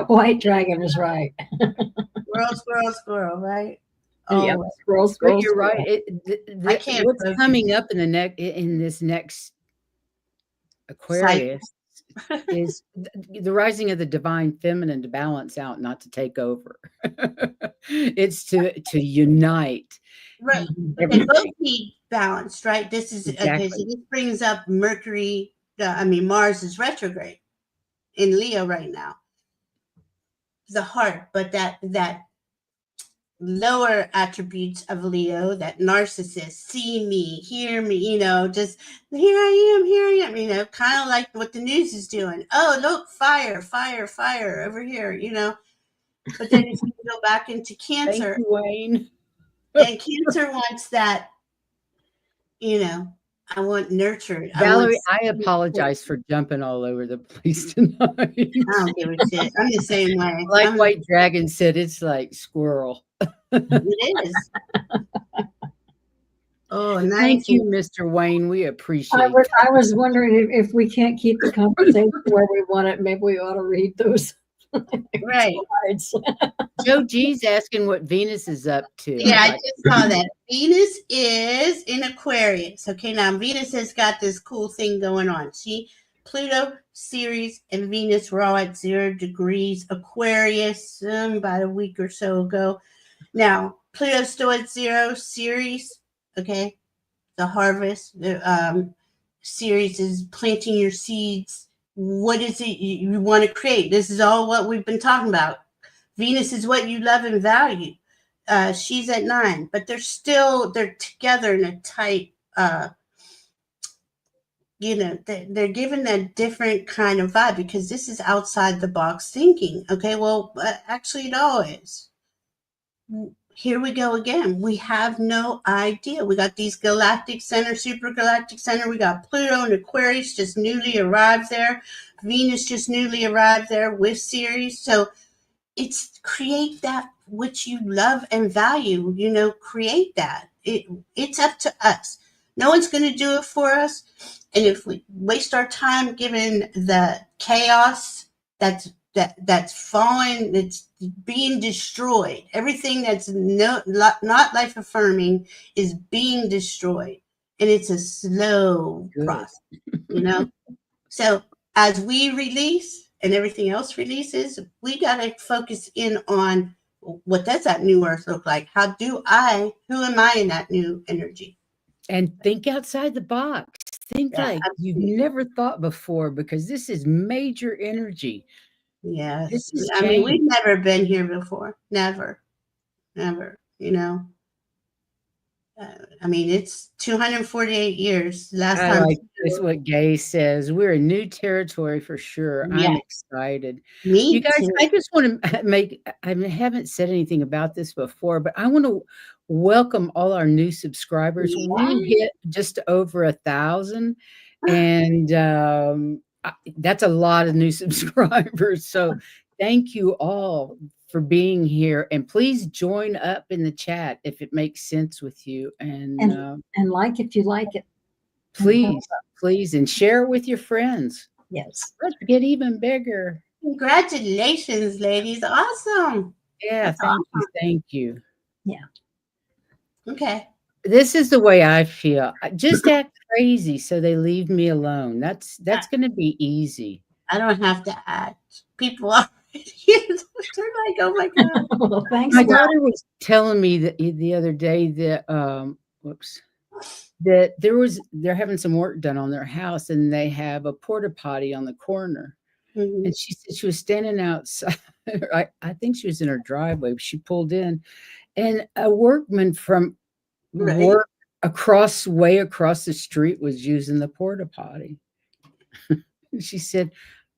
White dragon is right. squirrel, squirrel, squirrel, right? Yep. Oh, Scroll, But scroll, you're right. scroll. I can't What's focus. coming up in this next Cycle. Aquarius is the rising of the divine feminine to balance out, not to take over. It's to unite Right. But they both everything. need balanced, right? This is okay. So Exactly. this brings up Mercury. Mars is retrograde in Leo right now. The heart, but that lower attributes of Leo, that narcissist, see me, hear me, just here I am, kind of like what the news is doing. Oh, look, fire, fire, fire over here, But then if you go back into Thank Cancer, you, Wayne. and Cancer wants that, I want nurtured. Valerie, I apologize for jumping all over the place tonight. I don't give a shit. I'm the same way. Like White Dragon said, it's like squirrel. It is. Oh, nice. Thank you, Mr. Wayne. We appreciate it. I was wondering if we can't keep the conversation where we want it, maybe we ought to read those. Right. Slides. Joe G's asking what Venus is up to. Yeah, I just saw that. Venus is in Aquarius. Okay, now Venus has got this cool thing going on. See, Pluto, Ceres, and Venus were all at 0 degrees Aquarius about a week or so ago. Now, Pluto's still at 0. Ceres, okay, the harvest. The Ceres is planting your seeds. What is it you want to create? This is all what we've been talking about. Venus is what you love and value. She's at 9, but they're together in a tight, they're given a different kind of vibe because this is outside the box thinking. Okay, well, actually it all is. Here we go again. We have no idea. We got these galactic center, super galactic center. We got Pluto and Aquarius just newly arrived there. Venus just newly arrived there with Ceres. So it's create that which you love and value, create that. It's up to us. No one's going to do it for us. And if we waste our time given the chaos that's fallen, that's being destroyed, everything that's not life affirming is being destroyed. And it's a slow process, So as we release, and everything else releases, we got to focus in on what does that new earth look like? Who am I in that new energy? And think outside the box. Think like you've never thought before, because this is major energy. Yes. We've never been here before. Never. It's 248 years. Last time. Like that's what Gay says. We're in new territory for sure. Yeah. I'm excited. Me you guys, too. I just want to I haven't said anything about this before, but I want to welcome all our new subscribers. Yeah. We hit just over 1,000, and that's a lot of new subscribers. So thank you all for being here, and please join up in the chat if it makes sense with you, and like if you like it, please, and share with your friends. Yes, let's get even bigger. Congratulations, ladies. Awesome. Yeah, thank you. Yeah. Okay. This is the way I feel. Just act crazy so they leave me alone. That's going to be easy. I don't have to act. People are they're like, oh my God. Well, thanks. My daughter was telling me that the other day that that they're having some work done on their house, and they have a porta potty on the corner. Mm-hmm. And she said she was standing outside. I think she was in her driveway. She pulled in, and a workman from work way across the street was using the porta potty. She said,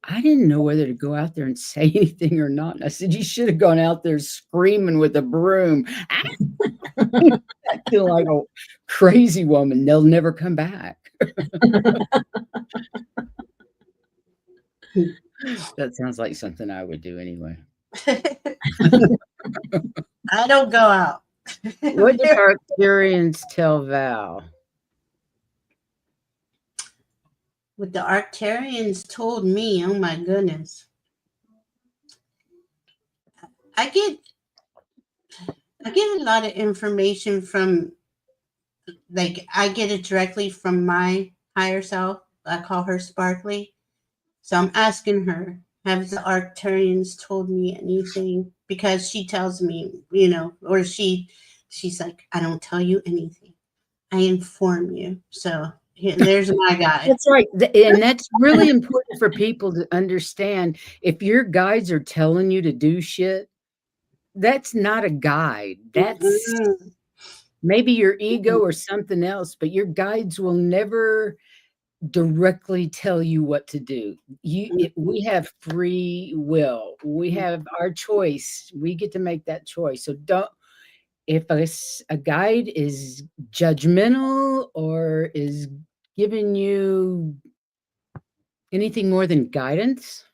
I didn't know whether to go out there and say anything or not. And I said, you should have gone out there screaming with a broom. I feel like a crazy woman. They'll never come back. That sounds like something I would do anyway. I don't go out. What did our experience tell Val? what the Arcturians told me, oh my goodness. I get a lot of information from, like, I get it directly from my higher self. I call her Sparkly. So I'm asking her, have the Arcturians told me anything? Because she tells me, or she's like, I don't tell you anything. I inform you. So there's my guide. That's right. And that's really important for people to understand. If your guides are telling you to do shit, that's not a guide. That's Mhm. maybe your ego or something else, but your guides will never directly tell you what to do. We have free will. We have our choice. We get to make that choice. So don't, if a guide is judgmental or is giving you anything more than guidance,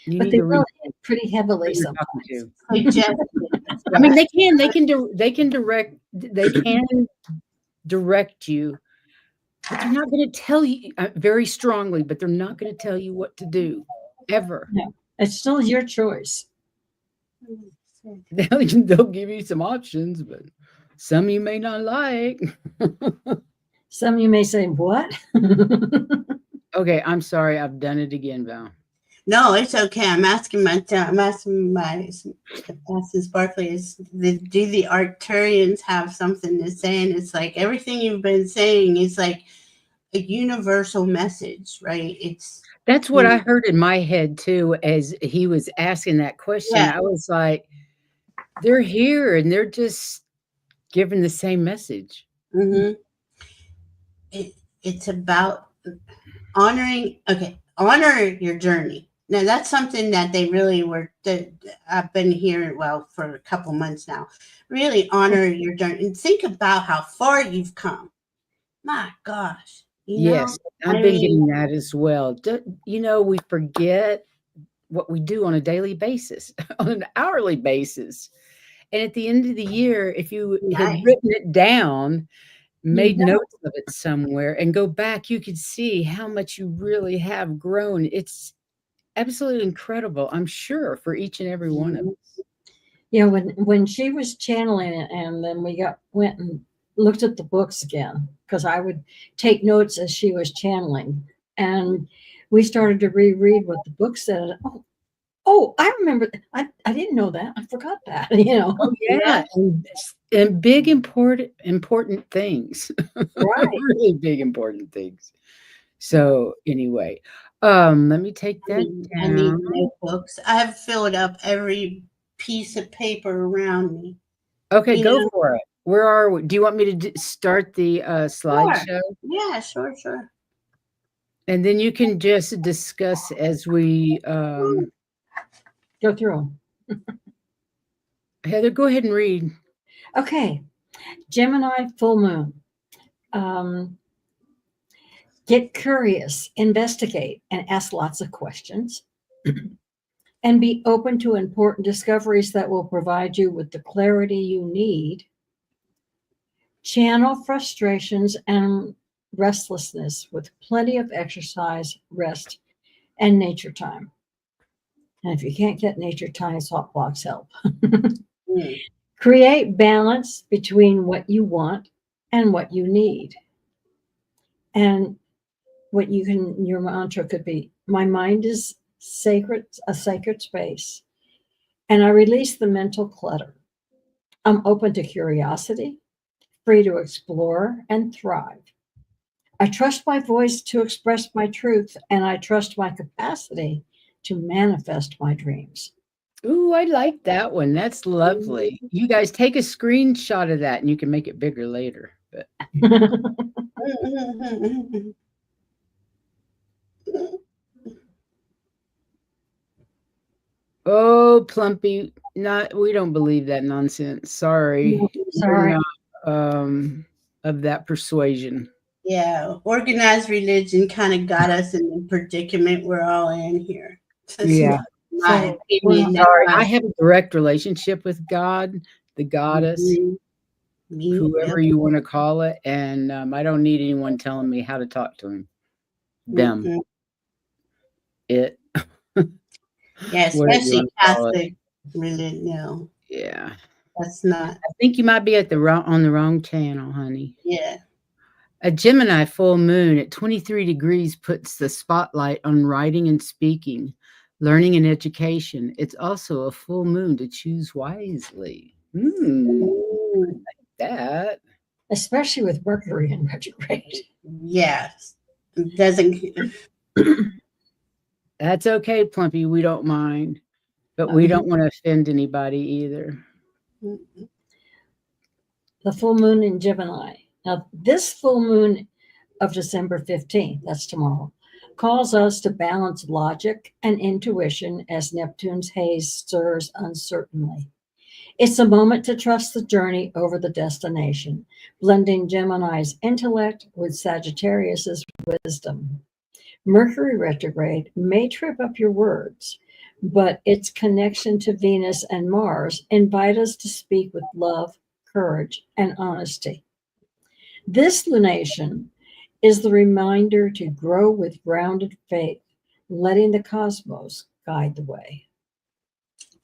you But need they to read really hit pretty heavily who you're talking sometimes. to. Suggested. I mean, they can direct you, but they're not going to tell you very strongly, but they're not going to tell you what to do ever. No, it's still your choice. They'll give you some options, but some you may not like. Some of you may say, what? Okay, I'm sorry. I've done it again, Val. No, it's okay. I'm asking Sparkly, do the Arcturians have something to say? And it's like everything you've been saying is like a universal message, right? That's what I heard in my head too, as he was asking that question. Yeah. I was like, they're here and they're just giving the same message. Mm-hmm. It's about honoring. Okay, honor your journey. Now that's something that they really were. That I've been hearing for a couple months now. Really honor your journey and think about how far you've come. My gosh, Yes, I've been getting that as well. We forget what we do on a daily basis, on an hourly basis. And at the end of the year, if you had Right. written it down, made know. notes of it somewhere, and go back, you could see how much you really have grown. It's absolutely incredible, I'm sure, for each and every one of us. Yeah, when she was channeling it, and then we went and looked at the books again, because I would take notes as she was channeling, and we started to reread what the book said. Oh, I remember. I didn't know that. I forgot that. Oh, yeah, and big important things. Right. Really big important things. So, anyway, let me take that I need down. notebooks. I have filled up every piece of paper around me. Okay, go for it. Where are we? Do you want me to start the slideshow? Yeah, sure. And then you can just discuss as we Go through them. Heather, go ahead and read. Okay. Gemini full moon. Get curious, investigate, and ask lots of questions. And be open to important discoveries that will provide you with the clarity you need. Channel frustrations and restlessness with plenty of exercise, rest, and nature time. And if you can't get nature time, salt blocks help. Create balance between what you want and what you need. And your mantra could be, my mind is a sacred space, and I release the mental clutter. I'm open to curiosity, free to explore and thrive. I trust my voice to express my truth, and I trust my capacity to manifest my dreams. Ooh, I like that one. That's lovely. You guys take a screenshot of that and you can make it bigger later. But oh, Plumpy, we don't believe that nonsense. Sorry. Sorry. We're not, of that persuasion. Yeah, organized religion kind of got us in the predicament we're all in here. Yeah. My opinion. Sorry, I have a direct relationship with God, the goddess, Me, whoever you want to call it, and I don't need anyone telling me how to talk to him. them. Mm-mm. It, Yeah, whatever you especially want to call it. Catholic religion. No, Yeah. that's not. I think you might be at on the wrong channel, honey. Yeah. A Gemini full moon at 23 degrees puts the spotlight on writing and speaking, learning and education. It's also a full moon to choose wisely. Ooh, That. especially with Mercury in retrograde. yes. Doesn't. That's okay, Plumpy. We don't mind. But we don't want to offend anybody either. The full moon in Gemini. Now, this full moon of December 15th, that's tomorrow, calls us to balance logic and intuition as Neptune's haze stirs uncertainly. It's a moment to trust the journey over the destination, blending Gemini's intellect with Sagittarius's wisdom. Mercury retrograde may trip up your words, but its connection to Venus and Mars invite us to speak with love, courage, and honesty. This lunation is the reminder to grow with grounded faith, letting the cosmos guide the way.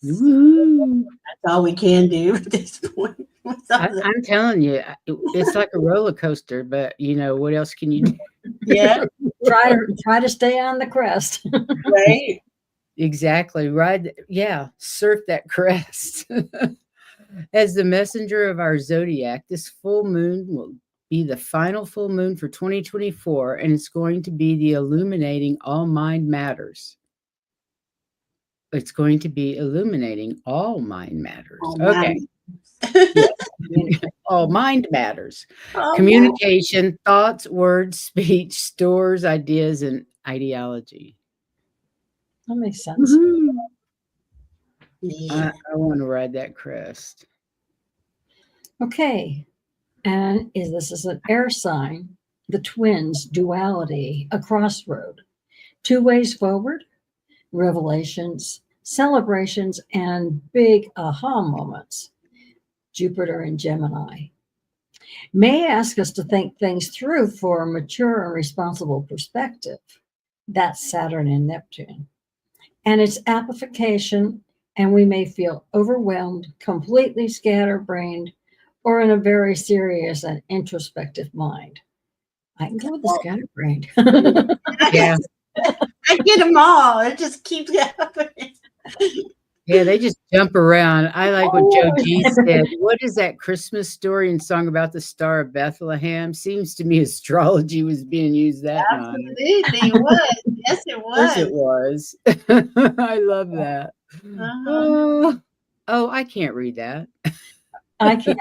Woo. That's all we can do at this point. I'm telling you, it's like a roller coaster, but what else can you do? Yeah. Try to stay on the crest. Right. Exactly. Surf that crest. As the messenger of our zodiac, this full moon will be the final full moon for 2024, and it's going to be the illuminating all mind matters. It's going to be illuminating all mind matters. Okay. Yes. All mind matters. Communication, thoughts, words, speech, stores, ideas, and ideology. That makes sense. Yeah. I want to ride that crest. Okay. And this is an air sign, the twins, duality, a crossroad, two ways forward, revelations, celebrations, and big aha moments. Jupiter and Gemini may ask us to think things through for a mature and responsible perspective. That's Saturn and Neptune. And its amplification, and we may feel overwhelmed, completely scatterbrained, or in a very serious and introspective mind. I can go with the scatterbrained. Yeah. I get them all. It just keeps happening. Yeah, they just jump around. I like what Joe G said. What is that Christmas story and song about the Star of Bethlehem? Seems to me astrology was being used that night. Absolutely, it was. Yes, it was. Yes, it was. I love that. Oh, I can't read that. I can.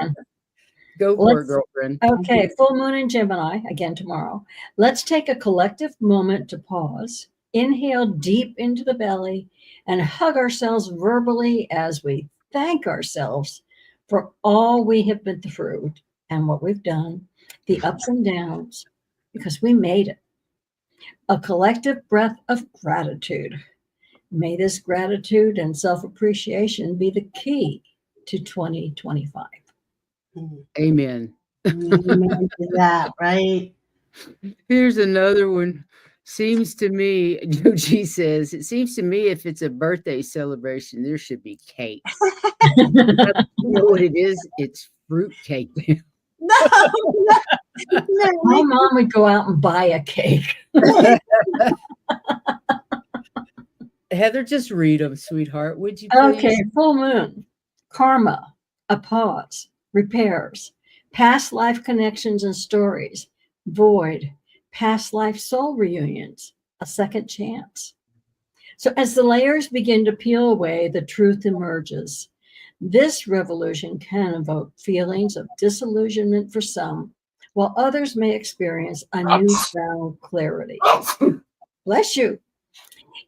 Go for it, girlfriend. Okay, full moon in Gemini, again tomorrow. Let's take a collective moment to pause, inhale deep into the belly, and hug ourselves verbally as we thank ourselves for all we have been through and what we've done, the ups and downs, because we made it. A collective breath of gratitude. May this gratitude and self-appreciation be the key to 2025. Amen. Amen to that, right? Here's another one. Seems to me, Joji says, it seems to me if it's a birthday celebration, there should be cake. You know what it is? It's fruit cake. No. My mom would go out and buy a cake. Heather, just read them, sweetheart. Would you please? Okay, full moon, karma, a pause, repairs, past life connections and stories, void, past life soul reunions, a second chance. So as the layers begin to peel away, the truth emerges. This revolution can evoke feelings of disillusionment for some, while others may experience a newfound clarity. Bless you.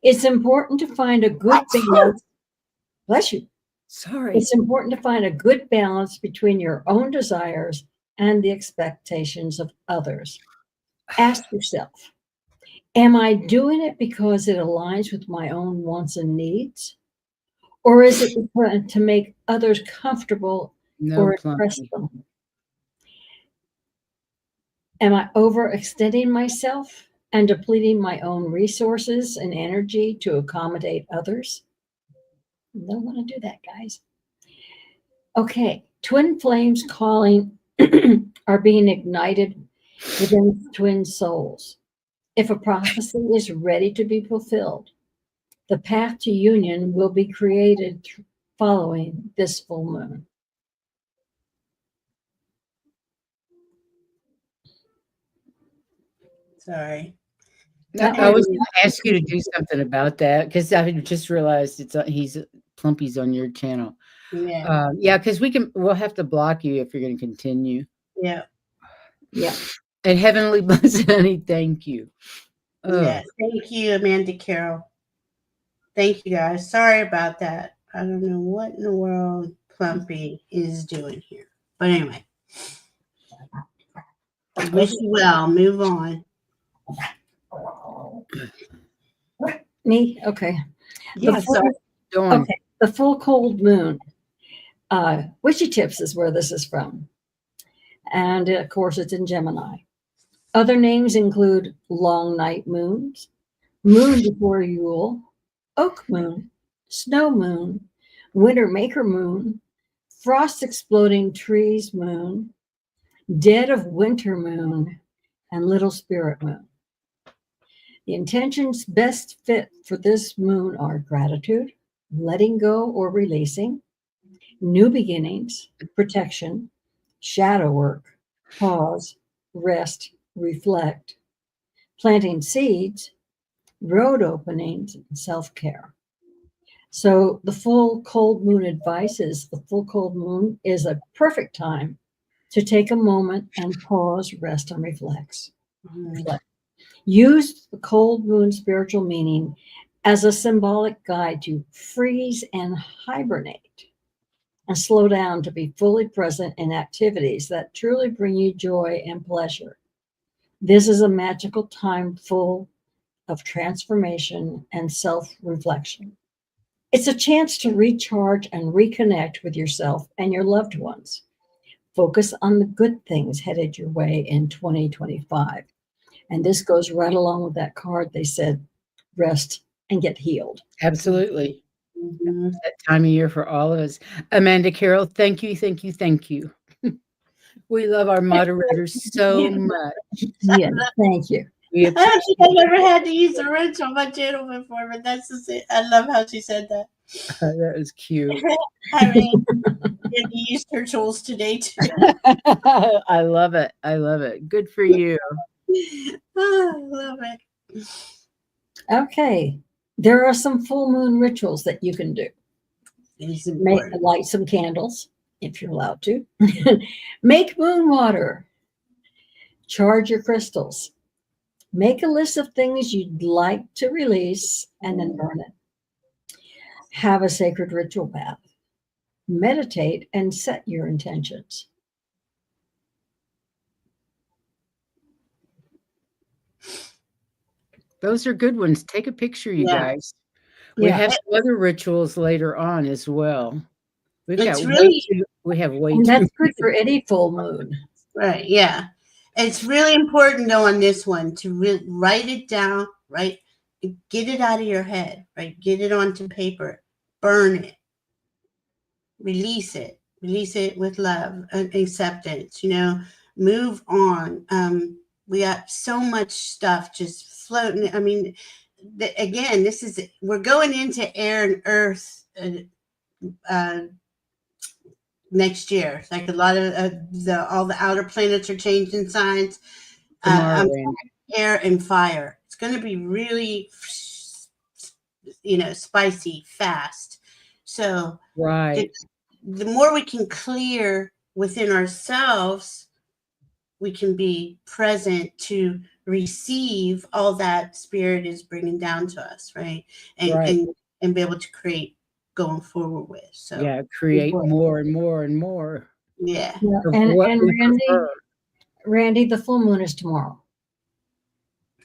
It's important to find a good balance. Bless you. Sorry. It's important to find a good balance between your own desires and the expectations of others. Ask yourself, am I doing it because it aligns with my own wants and needs? Or is it to make others comfortable or impress them? Am I overextending myself and depleting my own resources and energy to accommodate others. Don't want to do that, guys. Okay, twin flames calling are being ignited within twin souls. If a prophecy is ready to be fulfilled, the path to union will be created following this full moon. Sorry. I was going to ask you to do something about that because I just realized Plumpy's on your channel. Yeah. Yeah, because we'll have to block you if you're going to continue. Yeah. Yeah. And Heavenly Blessed Honey, thank you. Yeah. Thank you, Amanda Carroll. Thank you, guys. Sorry about that. I don't know what in the world Plumpy is doing here. But anyway, wish you well. Move on. Me? Okay. Yeah, Okay. The full cold moon. Wishy Tips is where this is from. And of course, it's in Gemini. Other names include long night moons, moon before Yule, oak moon, snow moon, winter maker moon, frost exploding trees moon, dead of winter moon, and little spirit moon. The intentions best fit for this moon are gratitude, letting go or releasing, new beginnings, protection, shadow work, pause, rest, reflect, planting seeds, road openings, and self-care. So the full cold moon advice is the full cold moon is a perfect time to take a moment and pause, rest, and reflect. Use the cold moon spiritual meaning as a symbolic guide to freeze and hibernate and slow down to be fully present in activities that truly bring you joy and pleasure. This is a magical time full of transformation and self-reflection. It's a chance to recharge and reconnect with yourself and your loved ones. Focus on the good things headed your way in 2025. And this goes right along with that card. They said, rest and get healed. Absolutely. That time of year for all of us. Amanda Carroll, thank you, thank you, thank you. We love our moderators so much. Yeah, thank you. I don't think I've ever had to use the wrench on my channel before, but that's just it. I love how she said that. That was cute. I mean, you used her tools today too. I love it. I love it. Good for you. Oh, I love it. Okay. There are some full moon rituals that you can do. Light some candles if you're allowed to. Make moon water. Charge your crystals. Make a list of things you'd like to release and then burn it. Have a sacred ritual bath. Meditate and set your intentions. Those are good ones. Take a picture, you guys. We have some other rituals later on as well. We have way and that's good for any full moon. Right. Yeah. It's really important though on this one to write it down, right? Get it out of your head, right? Get it onto paper, burn it, release it with love and acceptance, move on. We got so much stuff just floating. I mean, again, we're going into air and earth next year. It's like a lot of all the outer planets are changing signs. Air and fire. It's going to be really, spicy fast. So the more we can clear within ourselves, we can be present to receive all that spirit is bringing down to us, right? And be able to create going forward with. So create more and more and more. Yeah. And Randy, the full moon is tomorrow.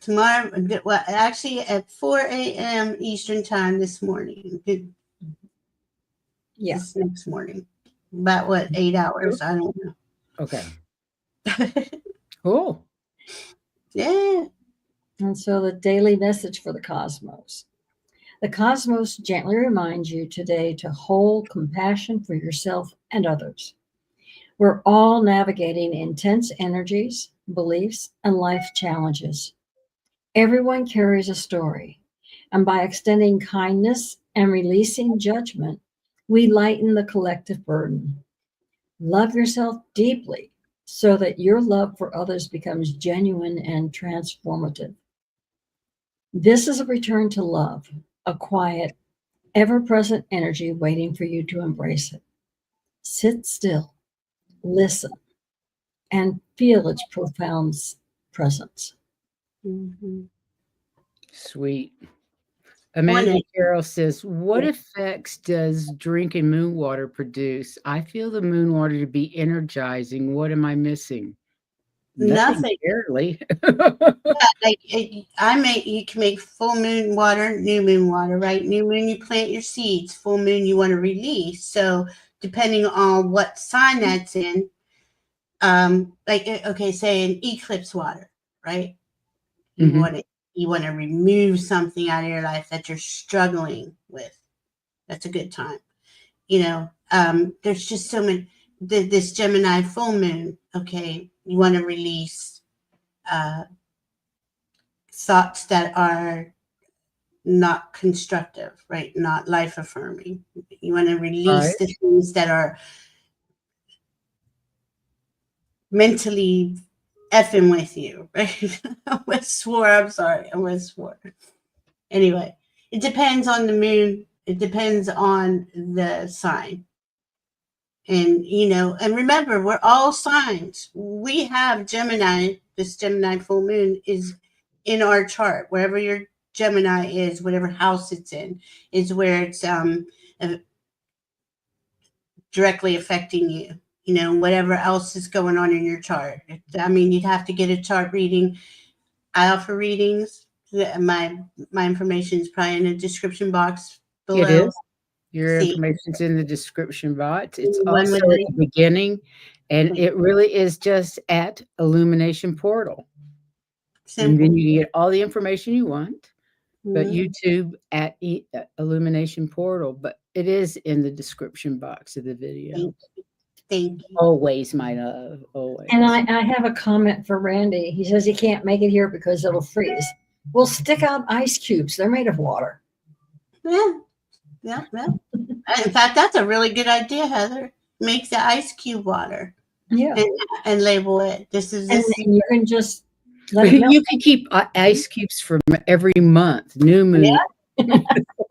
Tomorrow, well, actually at 4 a.m. Eastern time this morning. This next morning. About 8 hours? I don't know. Okay. Cool. Yeah. And so the daily message for the cosmos. The cosmos gently reminds you today to hold compassion for yourself and others. We're all navigating intense energies, beliefs, and life challenges. Everyone carries a story, and by extending kindness and releasing judgment, we lighten the collective burden. Love yourself deeply so that your love for others becomes genuine and transformative. This is a return to love, a quiet, ever present energy waiting for you to embrace it. Sit still, listen, and feel its profound presence. Mhm. Sweet. Amanda Wonderful. Carroll says, what effects does drinking moon water produce? I feel the moon water to be energizing. What am I missing? Nothing, Nothing. barely. Yeah, like you can make full moon water, new moon water, right? New moon, you plant your seeds. Full moon, you want to release. So depending on what sign that's in, okay, say an eclipse water, right? You Mhm. want to remove something out of your life that you're struggling with. That's a good time. There's just so many. This Gemini full moon, okay, you want to release uh, thoughts that are not constructive, right? Not life affirming. You want to Right. release the things that are mentally effing with you, right? I was swore. I'm sorry. I was swore. Anyway, it depends on the moon. It depends on the sign. And remember, we're all signs. We have Gemini. This Gemini full moon is in our chart. Wherever your Gemini is, whatever house it's in, is where it's uh, directly affecting you. Whatever else is going on in your chart. I mean, you'd have to get a chart reading. I offer readings. My information is probably in the description box It below. is. Your See, information's in the description box. It's one also with at the beginning, and the it really is just at Illumination Portal. And simple. then you get all the information you want, but Mhm. YouTube at Illumination Portal, but it is in the description box of the video. Thank you. Always, my love, always. And I have a comment for Randy. He says he can't make it here because it'll freeze. We'll stick out ice cubes. They're made of water. Yeah, yeah, yeah. In fact, that's a really good idea, Heather. Make the ice cube water Yeah. and label it. This is And this. you can just let it melt. You can keep ice cubes from every month, new moon.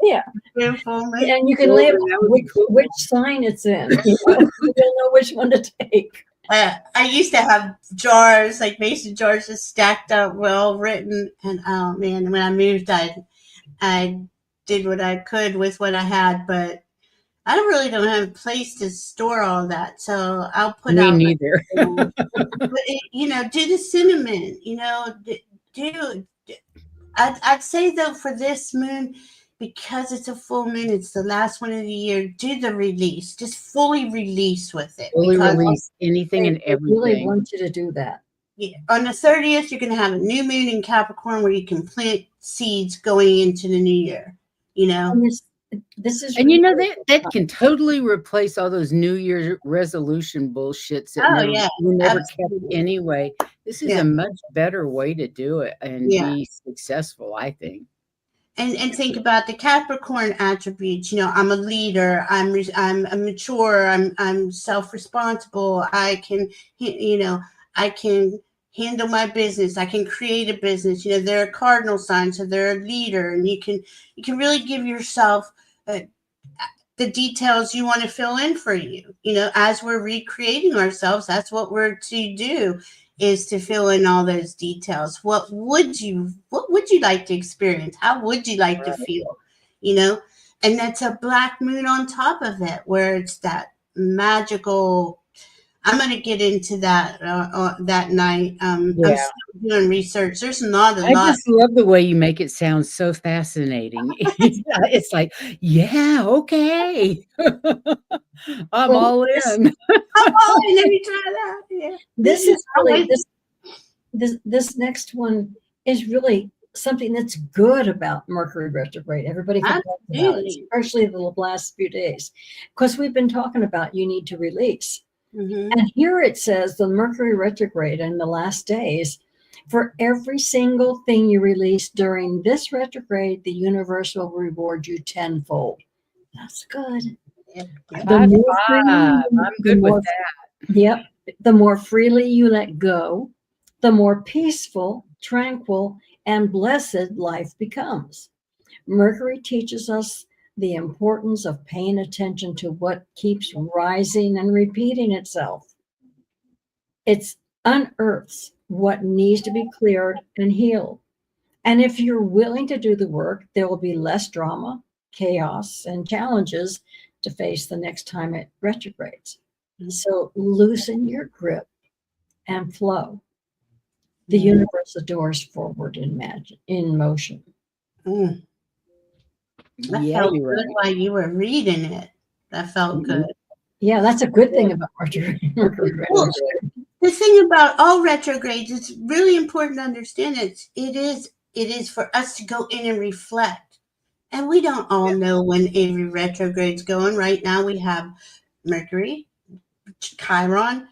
Yeah. Beautiful. And you can Oh, label that would be cool. which sign it's in. You'll know which one to take. I used to have jars, like mason jars, just stacked up, well written. And oh man, when I moved, I did what I could with what I had, but I don't have a place to store all that. So I'll put Me out. neither. But do the cinnamon. Do. I'd say though for this moon, because it's a full moon, it's the last one of the year. Do the release, just fully release with it. Fully Because release anything and They really everything. want you to do that. on the 30th, you're going to have a new moon in Capricorn where you can plant seeds going into the new year. And this is And that can totally replace all those New Year's resolution bullshits that Oh we yeah, never kept absolutely. anyway. This is Yeah. a much better way to do it and Yeah. be successful, I think. And think about the Capricorn attributes. I'm a leader. I'm mature. I'm self-responsible. I can handle my business. I can create a business. They're a cardinal sign, so they're a leader, and you can really give yourself the details you want to fill in for you. As we're recreating ourselves, that's what we're to do, is to fill in all those details. What would you like to experience? How would you like to feel? And that's a black moon on top of it, where it's that magical. I'm going to get into that that night. I'm Yeah. still doing research. There's not a I lot. just love the way you make it sound so fascinating. It's like, yeah, okay. I'm all in. Oh, let me try that. Yeah. This is really this next one is really something that's good about Mercury retrograde. Everybody forgets about it, Absolutely. especially the last few days, because we've been talking about you need to release. Mm-hmm. And here it says the Mercury retrograde in the last days, for every single thing you release during this retrograde, the universe will reward you tenfold. That's good. Yep. The High more freely, five. the I'm good with more, that. yep, the more freely you let go, the more peaceful, tranquil, and blessed life becomes. Mercury teaches us the importance of paying attention to what keeps rising and repeating itself. It unearths what needs to be cleared and healed. And if you're willing to do the work, there will be less drama, chaos, and challenges to face the next time it retrogrades. So loosen your grip and flow. The universe adores forward in motion. Mm. That Yeah, felt you're good right. while you were reading it. That felt good. Yeah, that's a good thing about Mercury Well, retrograde. the thing about all retrogrades, it's really important to understand it is for us to go in and reflect. And we don't all know when every retrograde's going. Right now we have Mercury, Chiron,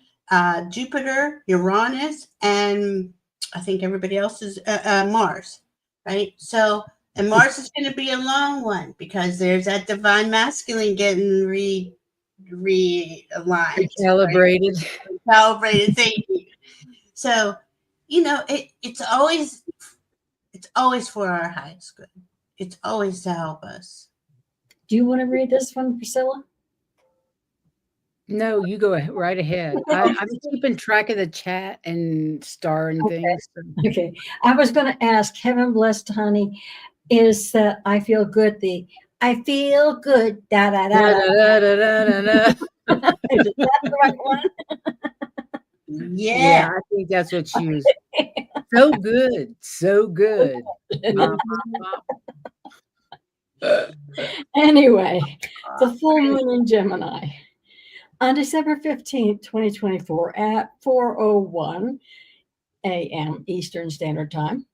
Jupiter, Uranus, and I think everybody else is Mars, right? So, and Mars is going to be a long one because there's that divine masculine getting realigned, Recalibrated. right? Calibrated. Thank you. So, it's always for our highest good. It's always to help us. Do you want to read this one, Priscilla? No, you go right ahead. I'm keeping track of the chat and star and Okay. things. So. Okay. I was going to ask, Heaven Blessed Honey, is that I feel good I feel good, da da da Da, da. da, da, da, da, da. Is that the right one? Yeah, Yeah. I think that's what she was. So good. So good. Bop, bop, bop. Anyway, the full moon in Gemini. On December 15th, 2024, at 4:01 a.m. Eastern Standard Time,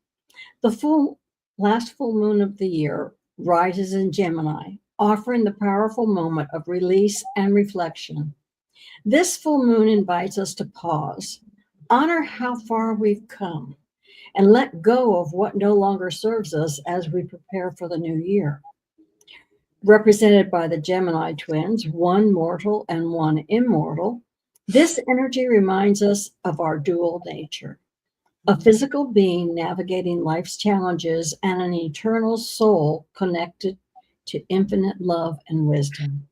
the last full moon of the year rises in Gemini, offering the powerful moment of release and reflection. This full moon invites us to pause, honor how far we've come, and let go of what no longer serves us as we prepare for the new year. Represented by the Gemini twins, one mortal and one immortal, this energy reminds us of our dual nature, a physical being navigating life's challenges and an eternal soul connected to infinite love and wisdom.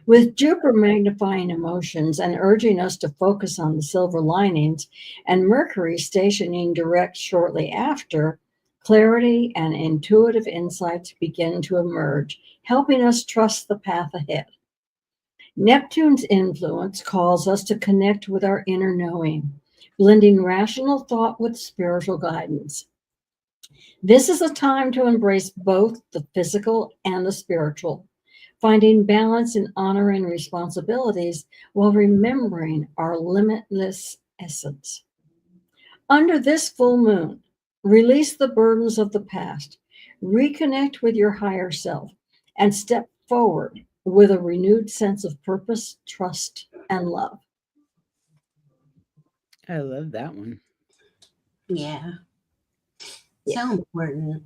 With Jupiter magnifying emotions and urging us to focus on the silver linings, and Mercury stationing direct shortly after, clarity and intuitive insights begin to emerge, helping us trust the path ahead. Neptune's influence calls us to connect with our inner knowing, blending rational thought with spiritual guidance. This is a time to embrace both the physical and the spiritual, finding balance in honoring responsibilities while remembering our limitless essence. Under this full moon, release the burdens of the past, reconnect with your higher self, and step forward with a renewed sense of purpose, trust, and love. I love that one. Yeah. Yeah. So important.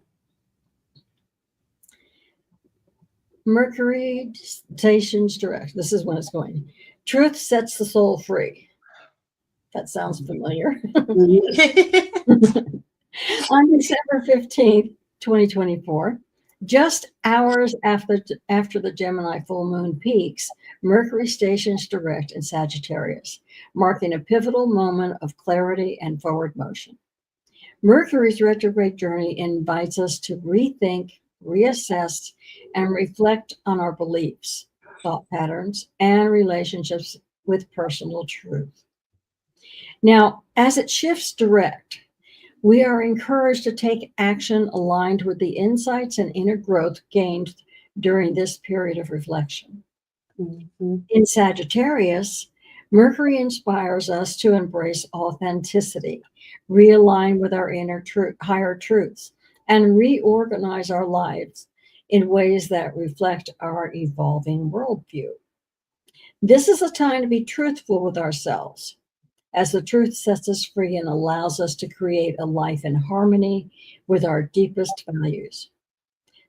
Mercury stations direct. This is when it's going. Truth sets the soul free. That sounds familiar. On December 15th, 2024, just hours after the Gemini full moon peaks, Mercury stations direct in Sagittarius, marking a pivotal moment of clarity and forward motion. Mercury's retrograde journey invites us to rethink, reassess, and reflect on our beliefs, thought patterns, and relationships with personal truth. Now, as it shifts direct, we are encouraged to take action aligned with the insights and inner growth gained during this period of reflection. Mhm. In Sagittarius, Mercury inspires us to embrace authenticity, realign with our higher truths, and reorganize our lives in ways that reflect our evolving worldview. This is a time to be truthful with ourselves, as the truth sets us free and allows us to create a life in harmony with our deepest values.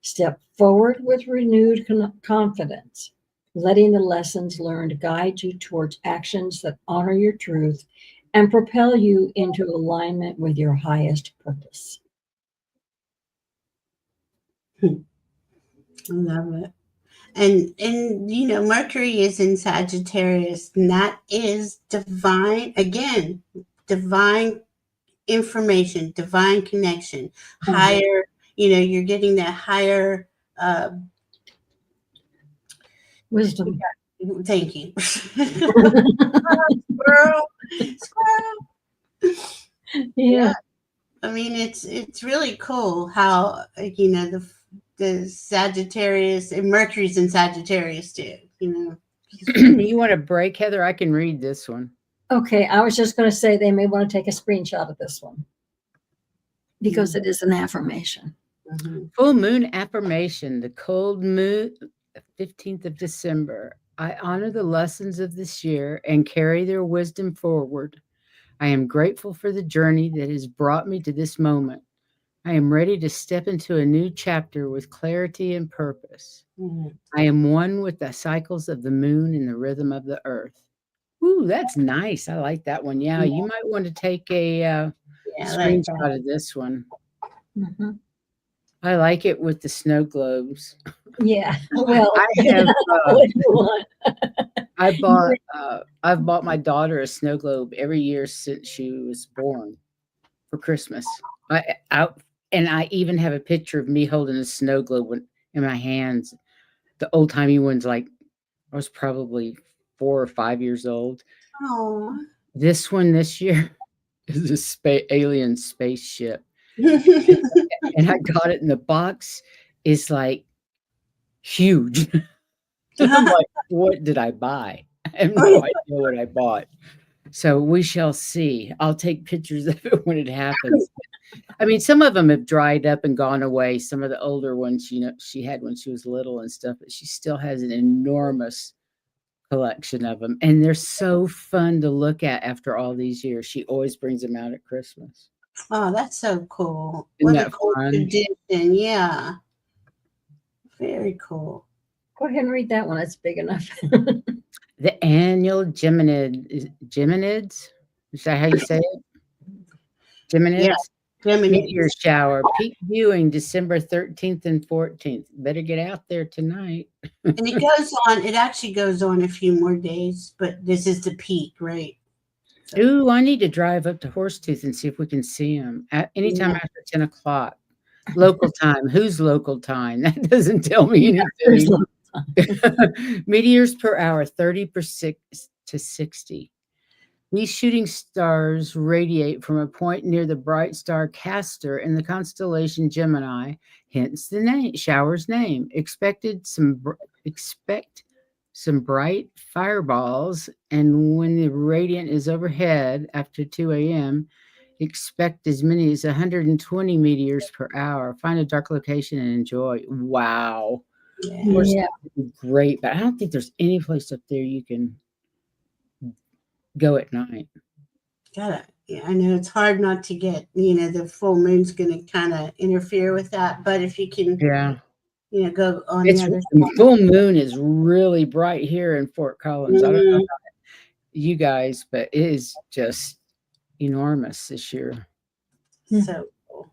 Step forward with renewed confidence, letting the lessons learned guide you towards actions that honor your truth and propel you into alignment with your highest purpose. I love it. And you know, Mercury is in Sagittarius, and that is divine, again, divine information, divine connection, higher, you know, you're getting that higher Wisdom. thank you. Squirrel. Squirrel. Yeah. I mean, it's really cool how, you know, the Sagittarius and Mercury's in Sagittarius too, you know. You want a break, Heather? I can read this one. Okay, I was just going to say they may want to take a screenshot of this one because it is an affirmation. Full moon affirmation, the cold moon, 15th of December. I honor the lessons of this year and carry their wisdom forward. I am grateful for the journey that has brought me to this moment. I am ready to step into a new chapter with clarity and purpose. I am one with the cycles of the moon and the rhythm of the earth. Ooh, that's nice. I like that one. Yeah, you might want to take a screenshot of this one. Mm-hmm. I like it with the snow globes. Yeah, well, I have. what you want. I've bought my daughter a snow globe every year since she was born for Christmas. And I even have a picture of me holding a snow globe in my hands. The old timey ones, like I was probably 4 or 5 years old. Oh, This one this year is a alien spaceship, and I got it in the box. It's like huge. I'm like, what did I buy? I have no idea what I bought. So we shall see. I'll take pictures of it when it happens. I mean, some of them have dried up and gone away. Some of the older ones, you know, she had when she was little and stuff, but she still has an enormous collection of them. And they're so fun to look at after all these years. She always brings them out at Christmas. oh, that's so cool. Isn't What a that cool fun? tradition. Yeah. Very cool. Go ahead and read that one. It's big enough. The annual Geminids? Is that how you say it? Geminids? Yeah. Meteor shower. Peak viewing December 13th and 14th. Better get out there tonight. And it goes on. It actually goes on a few more days, but this is the peak, right? So, Ooh, I need to drive up to Horsetooth and see if we can see them at anytime Yeah. after 10 o'clock. Local time. Who's local time? That doesn't tell me There's anything. lots. Meteors per hour, 30 per 6 to 60. These shooting stars radiate from a point near the bright star Castor in the constellation Gemini, hence the shower's name. Expect some bright fireballs, and when the radiant is overhead after 2 a.m., expect as many as 120 meteors per hour. Find a dark location and enjoy. Wow. Yeah. Course, Yeah. that would be great, but I don't think there's any place up there you can go at night. Yeah, I know it's hard not to get, you know, the full moon's going to kind of interfere with that. But if you can, Yeah. you know, go on The the other full moon is really bright here in Fort Collins. I don't know about you guys, but it is just enormous this year. So cool.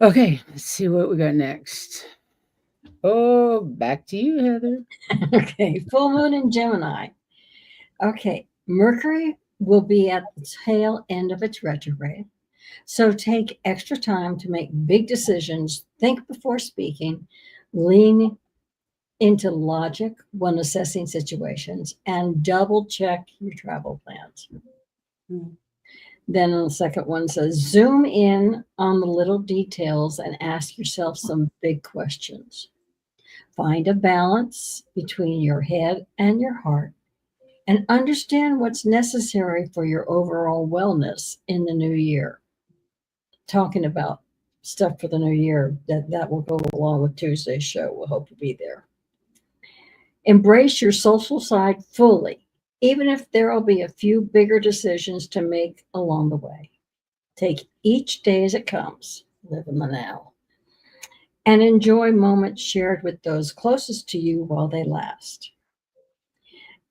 Okay, let's see what we got next. Oh, back to you, Heather. Okay, full moon in Gemini. Okay, Mercury will be at the tail end of its retrograde. So take extra time to make big decisions, think before speaking, lean into logic when assessing situations, and double check your travel plans. Then the second one says, zoom in on the little details and ask yourself some big questions. Find a balance between your head and your heart and understand what's necessary for your overall wellness in the new year. Talking about stuff for the new year that will go along with Tuesday's show. We'll hope to be there. Embrace your social side fully, even if there will be a few bigger decisions to make along the way. Take each day as it comes, live in the now, and enjoy moments shared with those closest to you while they last.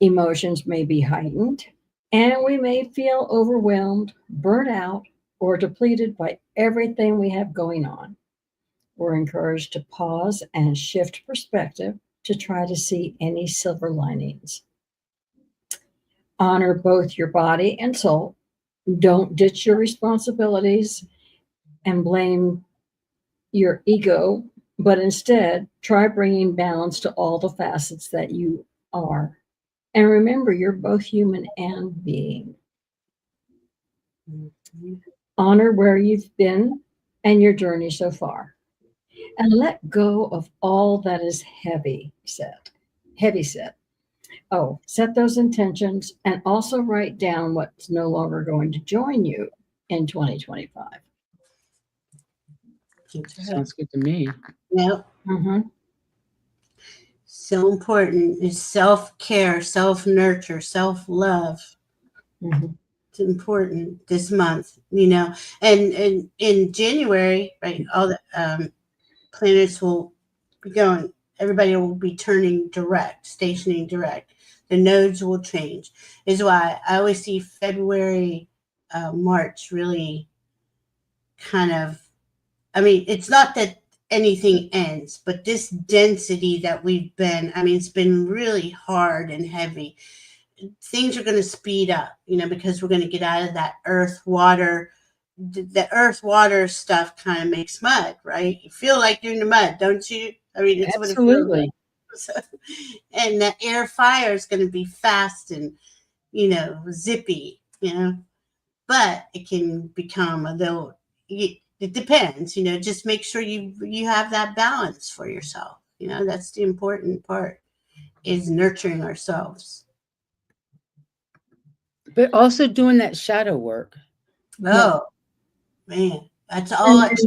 Emotions may be heightened, and we may feel overwhelmed, burnt out, or depleted by everything we have going on. We're encouraged to pause and shift perspective to try to see any silver linings. Honor both your body and soul. Don't ditch your responsibilities and blame your ego, but instead try bringing balance to all the facets that you are. And remember, you're both human and being. Honor where you've been and your journey so far. And let go of all that is heavy set. Oh, set those intentions and also write down what's no longer going to join you in 2025. Sounds good to me. Yep. Mm-hmm. So important is self-care, self-nurture, self-love. Mm-hmm. It's important this month, and in January, right, all the planets will be going, everybody will be turning direct, stationing direct. The nodes will change. Is why I always see February, March really kind of, it's not that anything ends, but this density that we've been, it's been really hard and heavy. Things are going to speed up, because we're going to get out of that earth water. The earth water stuff kind of makes mud, right? You feel like you're in the mud, don't you? It's Absolutely. what it feels like. And the air fire is going to be fast and, zippy, but it can become a little, it depends, just make sure you have that balance for yourself. That's the important part, is nurturing ourselves. But also doing that shadow work. Oh, man, that's all. That's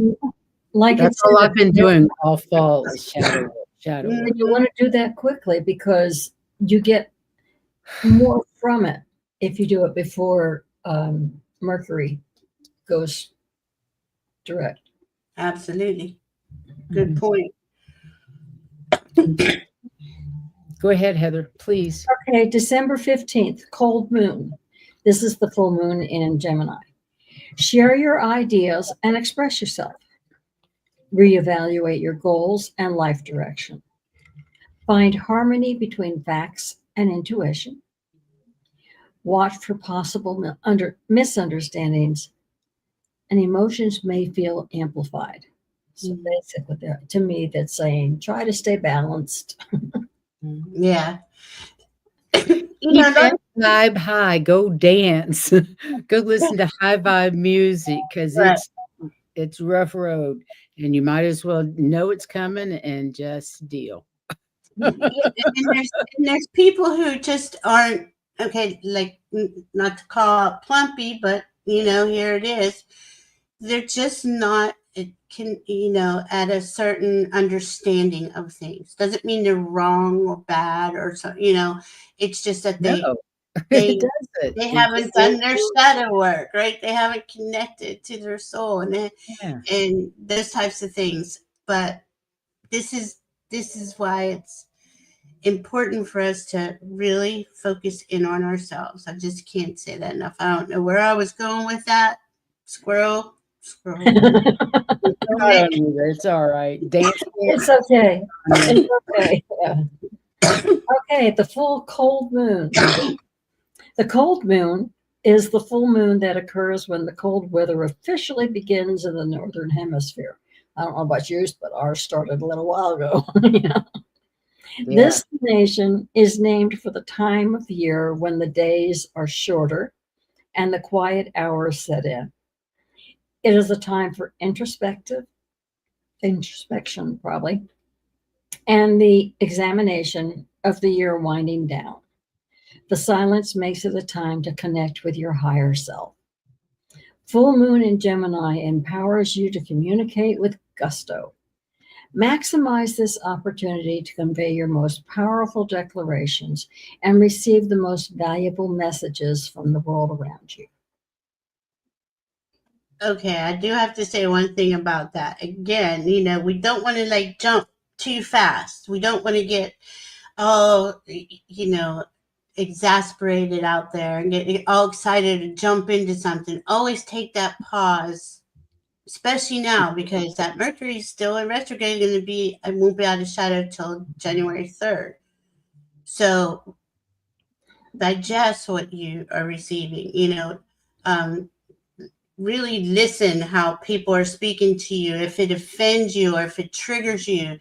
all I've been doing all fall is shadow work. And you want to do that quickly because you get more from it if you do it before Mercury goes direct. Absolutely. Good point. Go ahead, Heather, please. Okay, December 15th, cold moon. This is the full moon in Gemini. Share your ideas and express yourself. Reevaluate your goals and life direction. Find harmony between facts and intuition. Watch for possible misunderstandings, and emotions may feel amplified. So basically, to me, that's saying try to stay balanced. Yeah. Keep that vibe high. Go dance. Go listen to high vibe music because it's rough road, and you might as well know it's coming and just deal. And there's people who just aren't okay. Like, not to call out plumpy, but here it is. They're just not. It can, at a certain understanding of things. Doesn't mean they're wrong or bad or so. It's just that they haven't done their shadow work, right? They haven't connected to their soul and those types of things. But this is why it's important for us to really focus in on ourselves. I just can't say that enough. I don't know where I was going with that. Squirrel. I don't either. It's all right. Dance. It's okay. It's okay. Yeah. Okay, the full cold moon. The cold moon is the full moon that occurs when the cold weather officially begins in the northern hemisphere. I don't know about yours, but ours started a little while ago. This nation is named for the time of the year when the days are shorter and the quiet hours set in. It is a time for introspection, probably, and the examination of the year winding down. The silence makes it a time to connect with your higher self. Full moon in Gemini empowers you to communicate with gusto. Maximize this opportunity to convey your most powerful declarations and receive the most valuable messages from the world around you. Okay, I do have to say one thing about that. Again, we don't want to like jump too fast. We don't want to get all, exasperated out there and get all excited to jump into something. Always take that pause, especially now because that Mercury is still in retrograde, going to be, I won't be out of shadow till January 3rd. So digest what you are receiving, really listen how people are speaking to you. If it offends you or if it triggers you,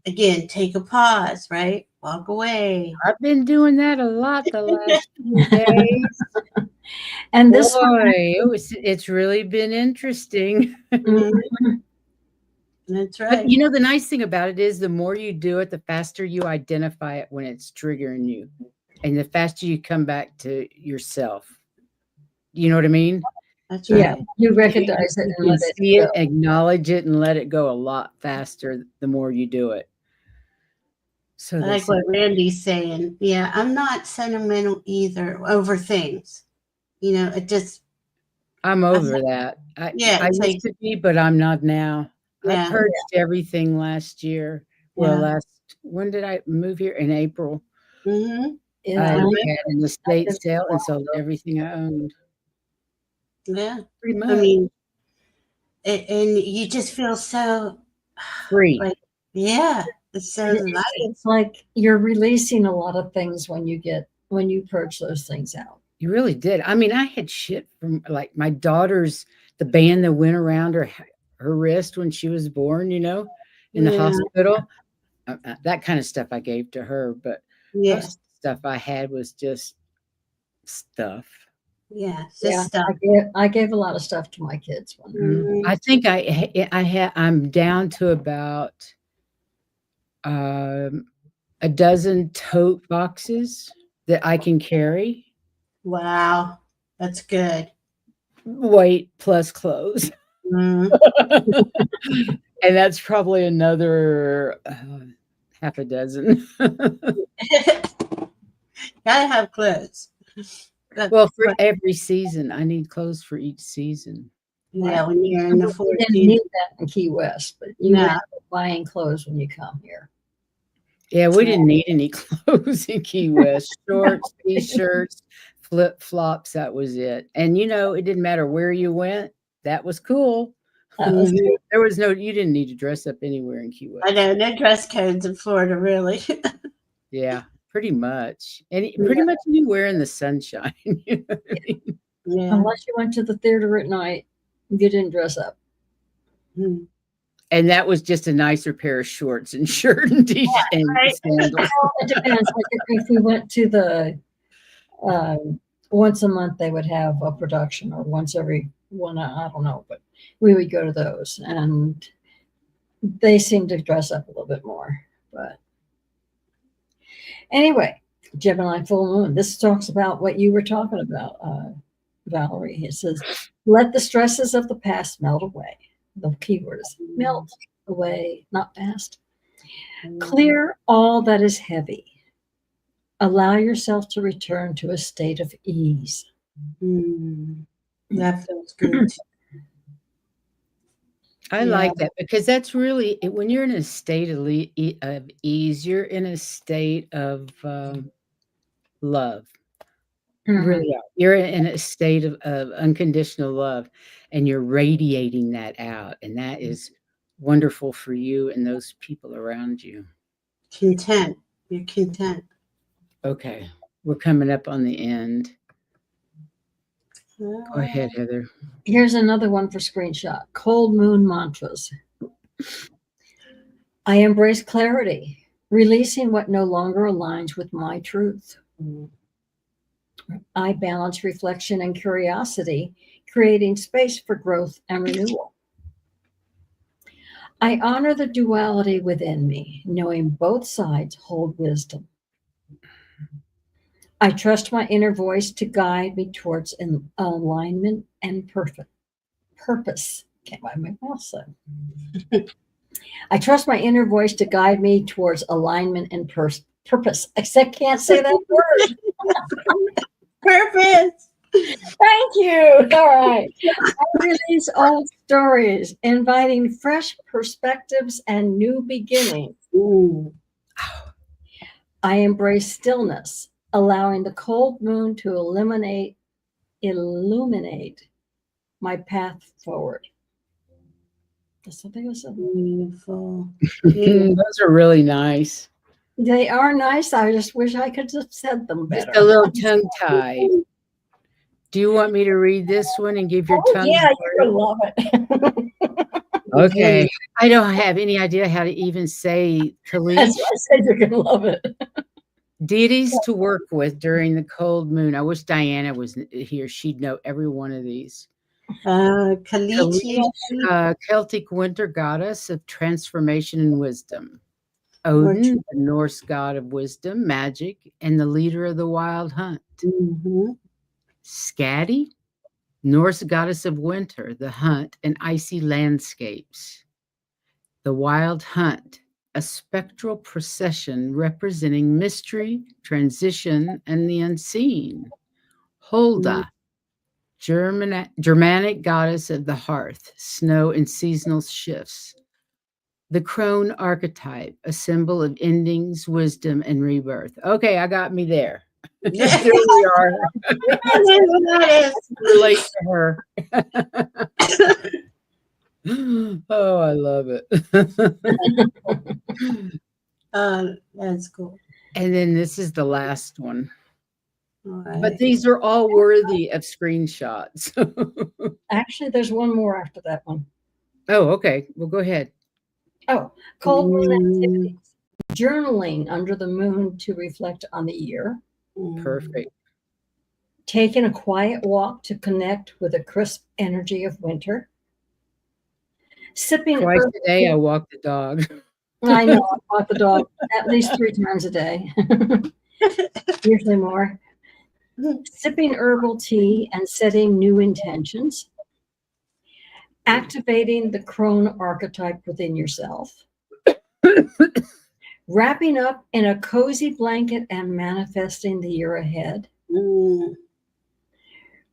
again, take a pause, right? Walk away. I've been doing that a lot the last few days. And this Boy, it's really been interesting. That's But right. the nice thing about it is the more you do it, the faster you identify it when it's triggering you. And the faster you come back to yourself. You know what I mean? That's right. Yeah, you recognize it You and can let it see go. it, acknowledge it, and let it go a lot faster the more you do it. So I like what Randy's saying. Yeah, I'm not sentimental either over things. It just, I'm over that. yeah, I it's like, used to be, but I'm not now. I yeah, purged everything last year. Well, yeah. when did I move here? In April. Mm-hmm. Yeah, I I had an estate did sale and as sold well. everything I owned. Yeah. Pretty I much. mean, and you just feel so Free. like, yeah, it's so light. It's like you're releasing a lot of things when you purge those things out. You really did. I mean, I had shit from like my daughter's the band that went around her wrist when she was born, in the Yeah, hospital. That kind of stuff I gave to her, but yeah, most stuff I had was just stuff. yeah. It's Yeah, just stuff. I gave a lot of stuff to my kids when Mhm. I think I'm down to about a dozen tote boxes that I can carry, Wow, that's good. weight plus clothes. Mm. And that's probably another half a dozen. Gotta have clothes. Well, for every season, I need clothes for each season. Yeah, when you're in the you fourth didn't season. need that in Key West, but you No. end up buying clothes when you come here. Yeah, we didn't need any clothes in Key West. Shorts, T-shirts, flip-flops, that was it. And, it didn't matter where you went. That was cool. Mhm. You didn't need to dress up anywhere in Key I West. know, no dress codes in Florida, really. Yeah, pretty much. And Yeah. pretty much anywhere in the sunshine. You know what I mean? Yeah. Unless you went to the theater at night, you didn't dress up. Mhm. And that was just a nicer pair of shorts and shirt and t-shirt and Right. sandals. It depends. Like if we went to the once a month, they would have a production, or once every one. I don't know, but we would go to those, and they seem to dress up a little bit more. But anyway, Gemini full moon. This talks about what you were talking about, Valerie. It says, "Let the stresses of the past melt away." The key word is melt away, not past. Clear all that is heavy. Allow yourself to return to a state of ease. Mm. That feels good. I like that because that's really when you're in a state of ease, you're in a state of love. You Mhm. really are. You're in a state of unconditional love, and you're radiating that out, and that is wonderful for you and those people around you. Content. You're content. Okay, we're coming up on the end. Go ahead, Heather. Here's another one for screenshot. Cold moon mantras. I embrace clarity, releasing what no longer aligns with my truth. I balance reflection and curiosity, creating space for growth and renewal. I honor the duality within me, knowing both sides hold wisdom. I trust my inner voice to guide me towards alignment and purpose. Can't mind my mouth said. I trust my inner voice to guide me towards alignment and purpose. I can't say that word. Purpose. Thank you. All right. I release old stories, inviting fresh perspectives and new beginnings. Ooh. I embrace stillness, allowing the cold moon to illuminate my path forward. That's something I said. Beautiful. Those are really nice. They are nice. I just wish I could have said them Just better. a little tongue tie. Do you want me to read this one and give your tongue? Yeah, you're gonna love it. Okay. I don't have any idea how to even say Khalid. That's why I said you're gonna love it. Deities to work with during the cold moon. I wish Diana was here. She'd know every one of these. Khalid, Celtic winter goddess of transformation and wisdom. Odin, the Norse god of wisdom, magic, and the leader of the wild hunt. Skadi, Norse goddess of winter, the hunt, and icy landscapes. The wild hunt, a spectral procession representing mystery, transition, and the unseen. Holda, Germanic goddess of the hearth, snow, and seasonal shifts. The crone archetype, a symbol of endings, wisdom, and rebirth. Okay, I got me there. Here we are. Relate to her. Oh, I love it. That's cool. And then this is the last one. All right. But these are all worthy of screenshots. Actually, there's one more after that one. Oh, okay. Well, go ahead. Oh, cold moon activities. Journaling under the moon to reflect on the year. Perfect. Taking a quiet walk to connect with the crisp energy of winter. Sipping Twice a day, I walk the dog. I know, I walk the dog at least 3 times a day, usually more. Sipping herbal tea and setting new intentions. Activating the crone archetype within yourself. Wrapping up in a cozy blanket and manifesting the year ahead.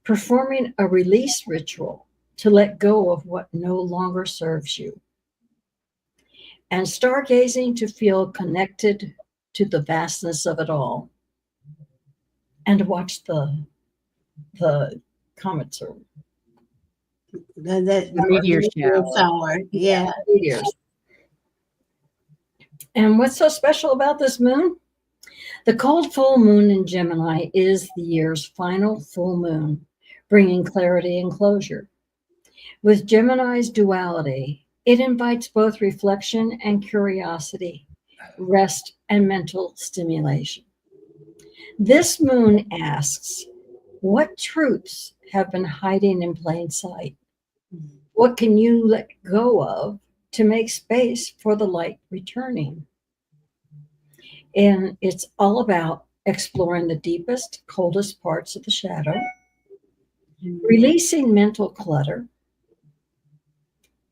Performing a release ritual to let go of what no longer serves you. And stargazing to feel connected to the vastness of it all. And to watch the comets or the meteor shower. Yeah. meteors. And what's so special about this moon? The cold full moon in Gemini is the year's final full moon, bringing clarity and closure. With Gemini's duality, it invites both reflection and curiosity, rest and mental stimulation. This moon asks, what truths have been hiding in plain sight? What can you let go of to make space for the light returning? And it's all about exploring the deepest, coldest parts of the shadow, releasing mental clutter,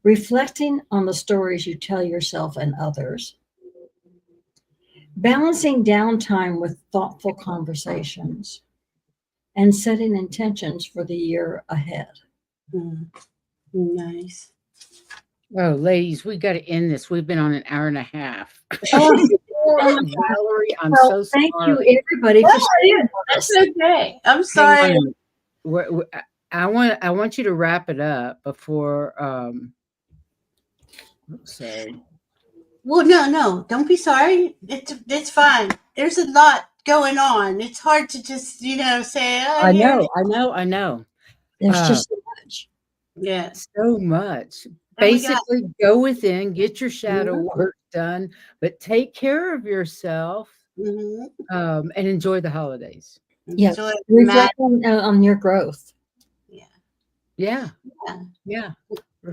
reflecting on the stories you tell yourself and others, balancing downtime with thoughtful conversations, and setting intentions for the year ahead. Nice. Oh, ladies, we got to end this. We've been on an hour and a half. Valerie, I'm so sorry. Thank you, everybody, for staying with us. That's okay. I'm sorry. I want you to wrap it up before. Sorry. Well, no, don't be sorry. It's fine. There's a lot going on. It's hard to just say. Oh, I know. There's just so much. Yeah, so much. And Basically, go within, get your shadow work done, but take care of yourself and enjoy the holidays. Yes, reflect on your growth. Yeah.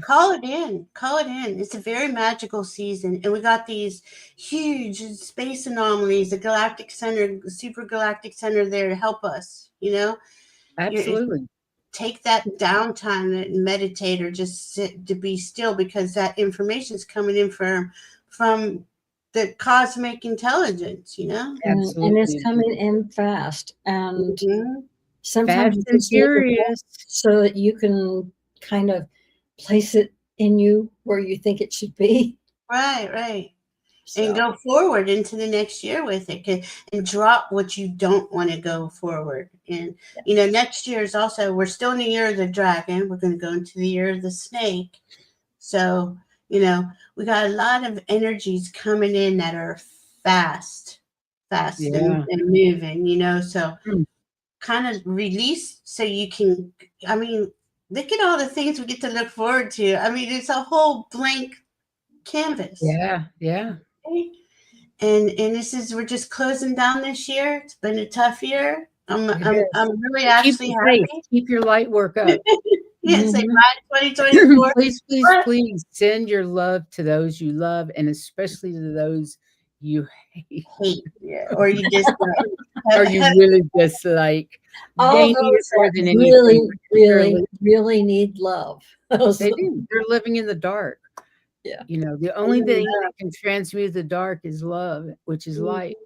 Call it in. It's a very magical season, and we got these huge space anomalies, the galactic center, the super galactic center there to help us. Absolutely. take that downtime and meditate or just sit to be still, because that information is coming in from the cosmic intelligence, you know? And it's Absolutely. coming in fast. And Mhm. sometimes Fast you and just need to know furious. so that you can kind of place it in you where you think it should be. Right, right. And So, go forward into the next year with it, and drop what you don't want to go forward. And, you know, next year is also, we're still in the year of the dragon. We're going to go into the year of the snake. So, you know, we got a lot of energies coming in that are fast, Yeah. and moving, you know. So Mm. kind of release so you can, I mean, look at all the things we get to look forward to. I mean, it's a whole blank canvas. Yeah. Yeah. Okay? And this is, we're just closing down this year. It's been a tough year. Yes. I'm really But keep actually the faith. happy. Keep your light work up. Yeah, say mhm. bye 2024. Please, please, What? please send your love to those you love, and especially to those you hate Hate, yeah, or you just or you really dislike. All They need it those more that than really, anything, really, particularly really need love. Those, they do. They're living in the dark. yeah. You know, the only thing that can transmute the dark is love, which is light.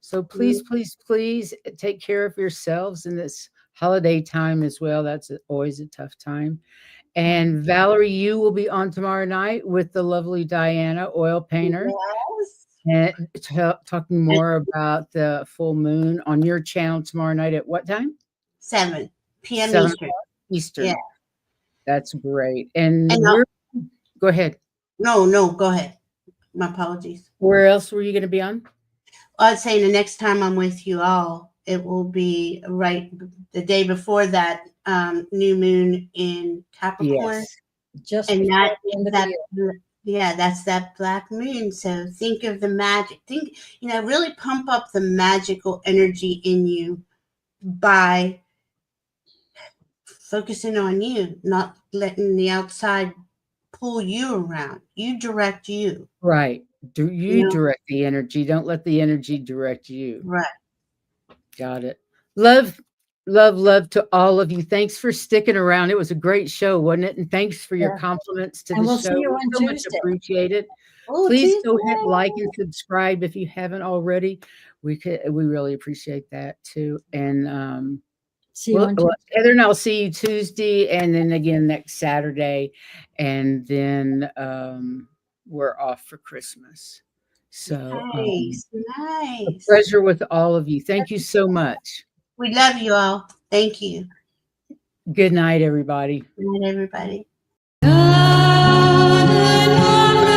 So please, please, please take care of yourselves in this holiday time as well. That's always a tough time. And Valerie, you will be on tomorrow night with the lovely Diana, oil painter, Yes. and talking more about the full moon on your channel tomorrow night at what time? 7 p.m. 7 Eastern. o'clock Yeah. Eastern. That's great. And And go ahead. no, go ahead. My apologies. Where else were you going to be on? I was saying the next time I'm with you all, it will be right the day before that new moon in Capricorn. Yes. Just And before the end of the year. yeah, that's that black moon. So think of the magic. Think, you know, really pump up the magical energy in you by focusing on you, not letting the outside pull you around. You direct you. Right. Do You you know, direct the energy? Don't let the energy direct you. right. Got it. Love, love, love to all of you. Thanks for sticking around. It was a great show, wasn't it? And thanks for your Yeah. compliments to And the we'll show. see you We on so much Tuesday. appreciate it. Oh, Please Tuesday. go hit like and subscribe if you haven't already. We really appreciate that too. And See you on Tuesday. Heather and I'll see you Tuesday, and then again next Saturday, and then we're off for Christmas. So Nice, a nice. pleasure with all of you. Thank you so much. We love you all. Thank you. Good night, everybody. Good night, everybody. God and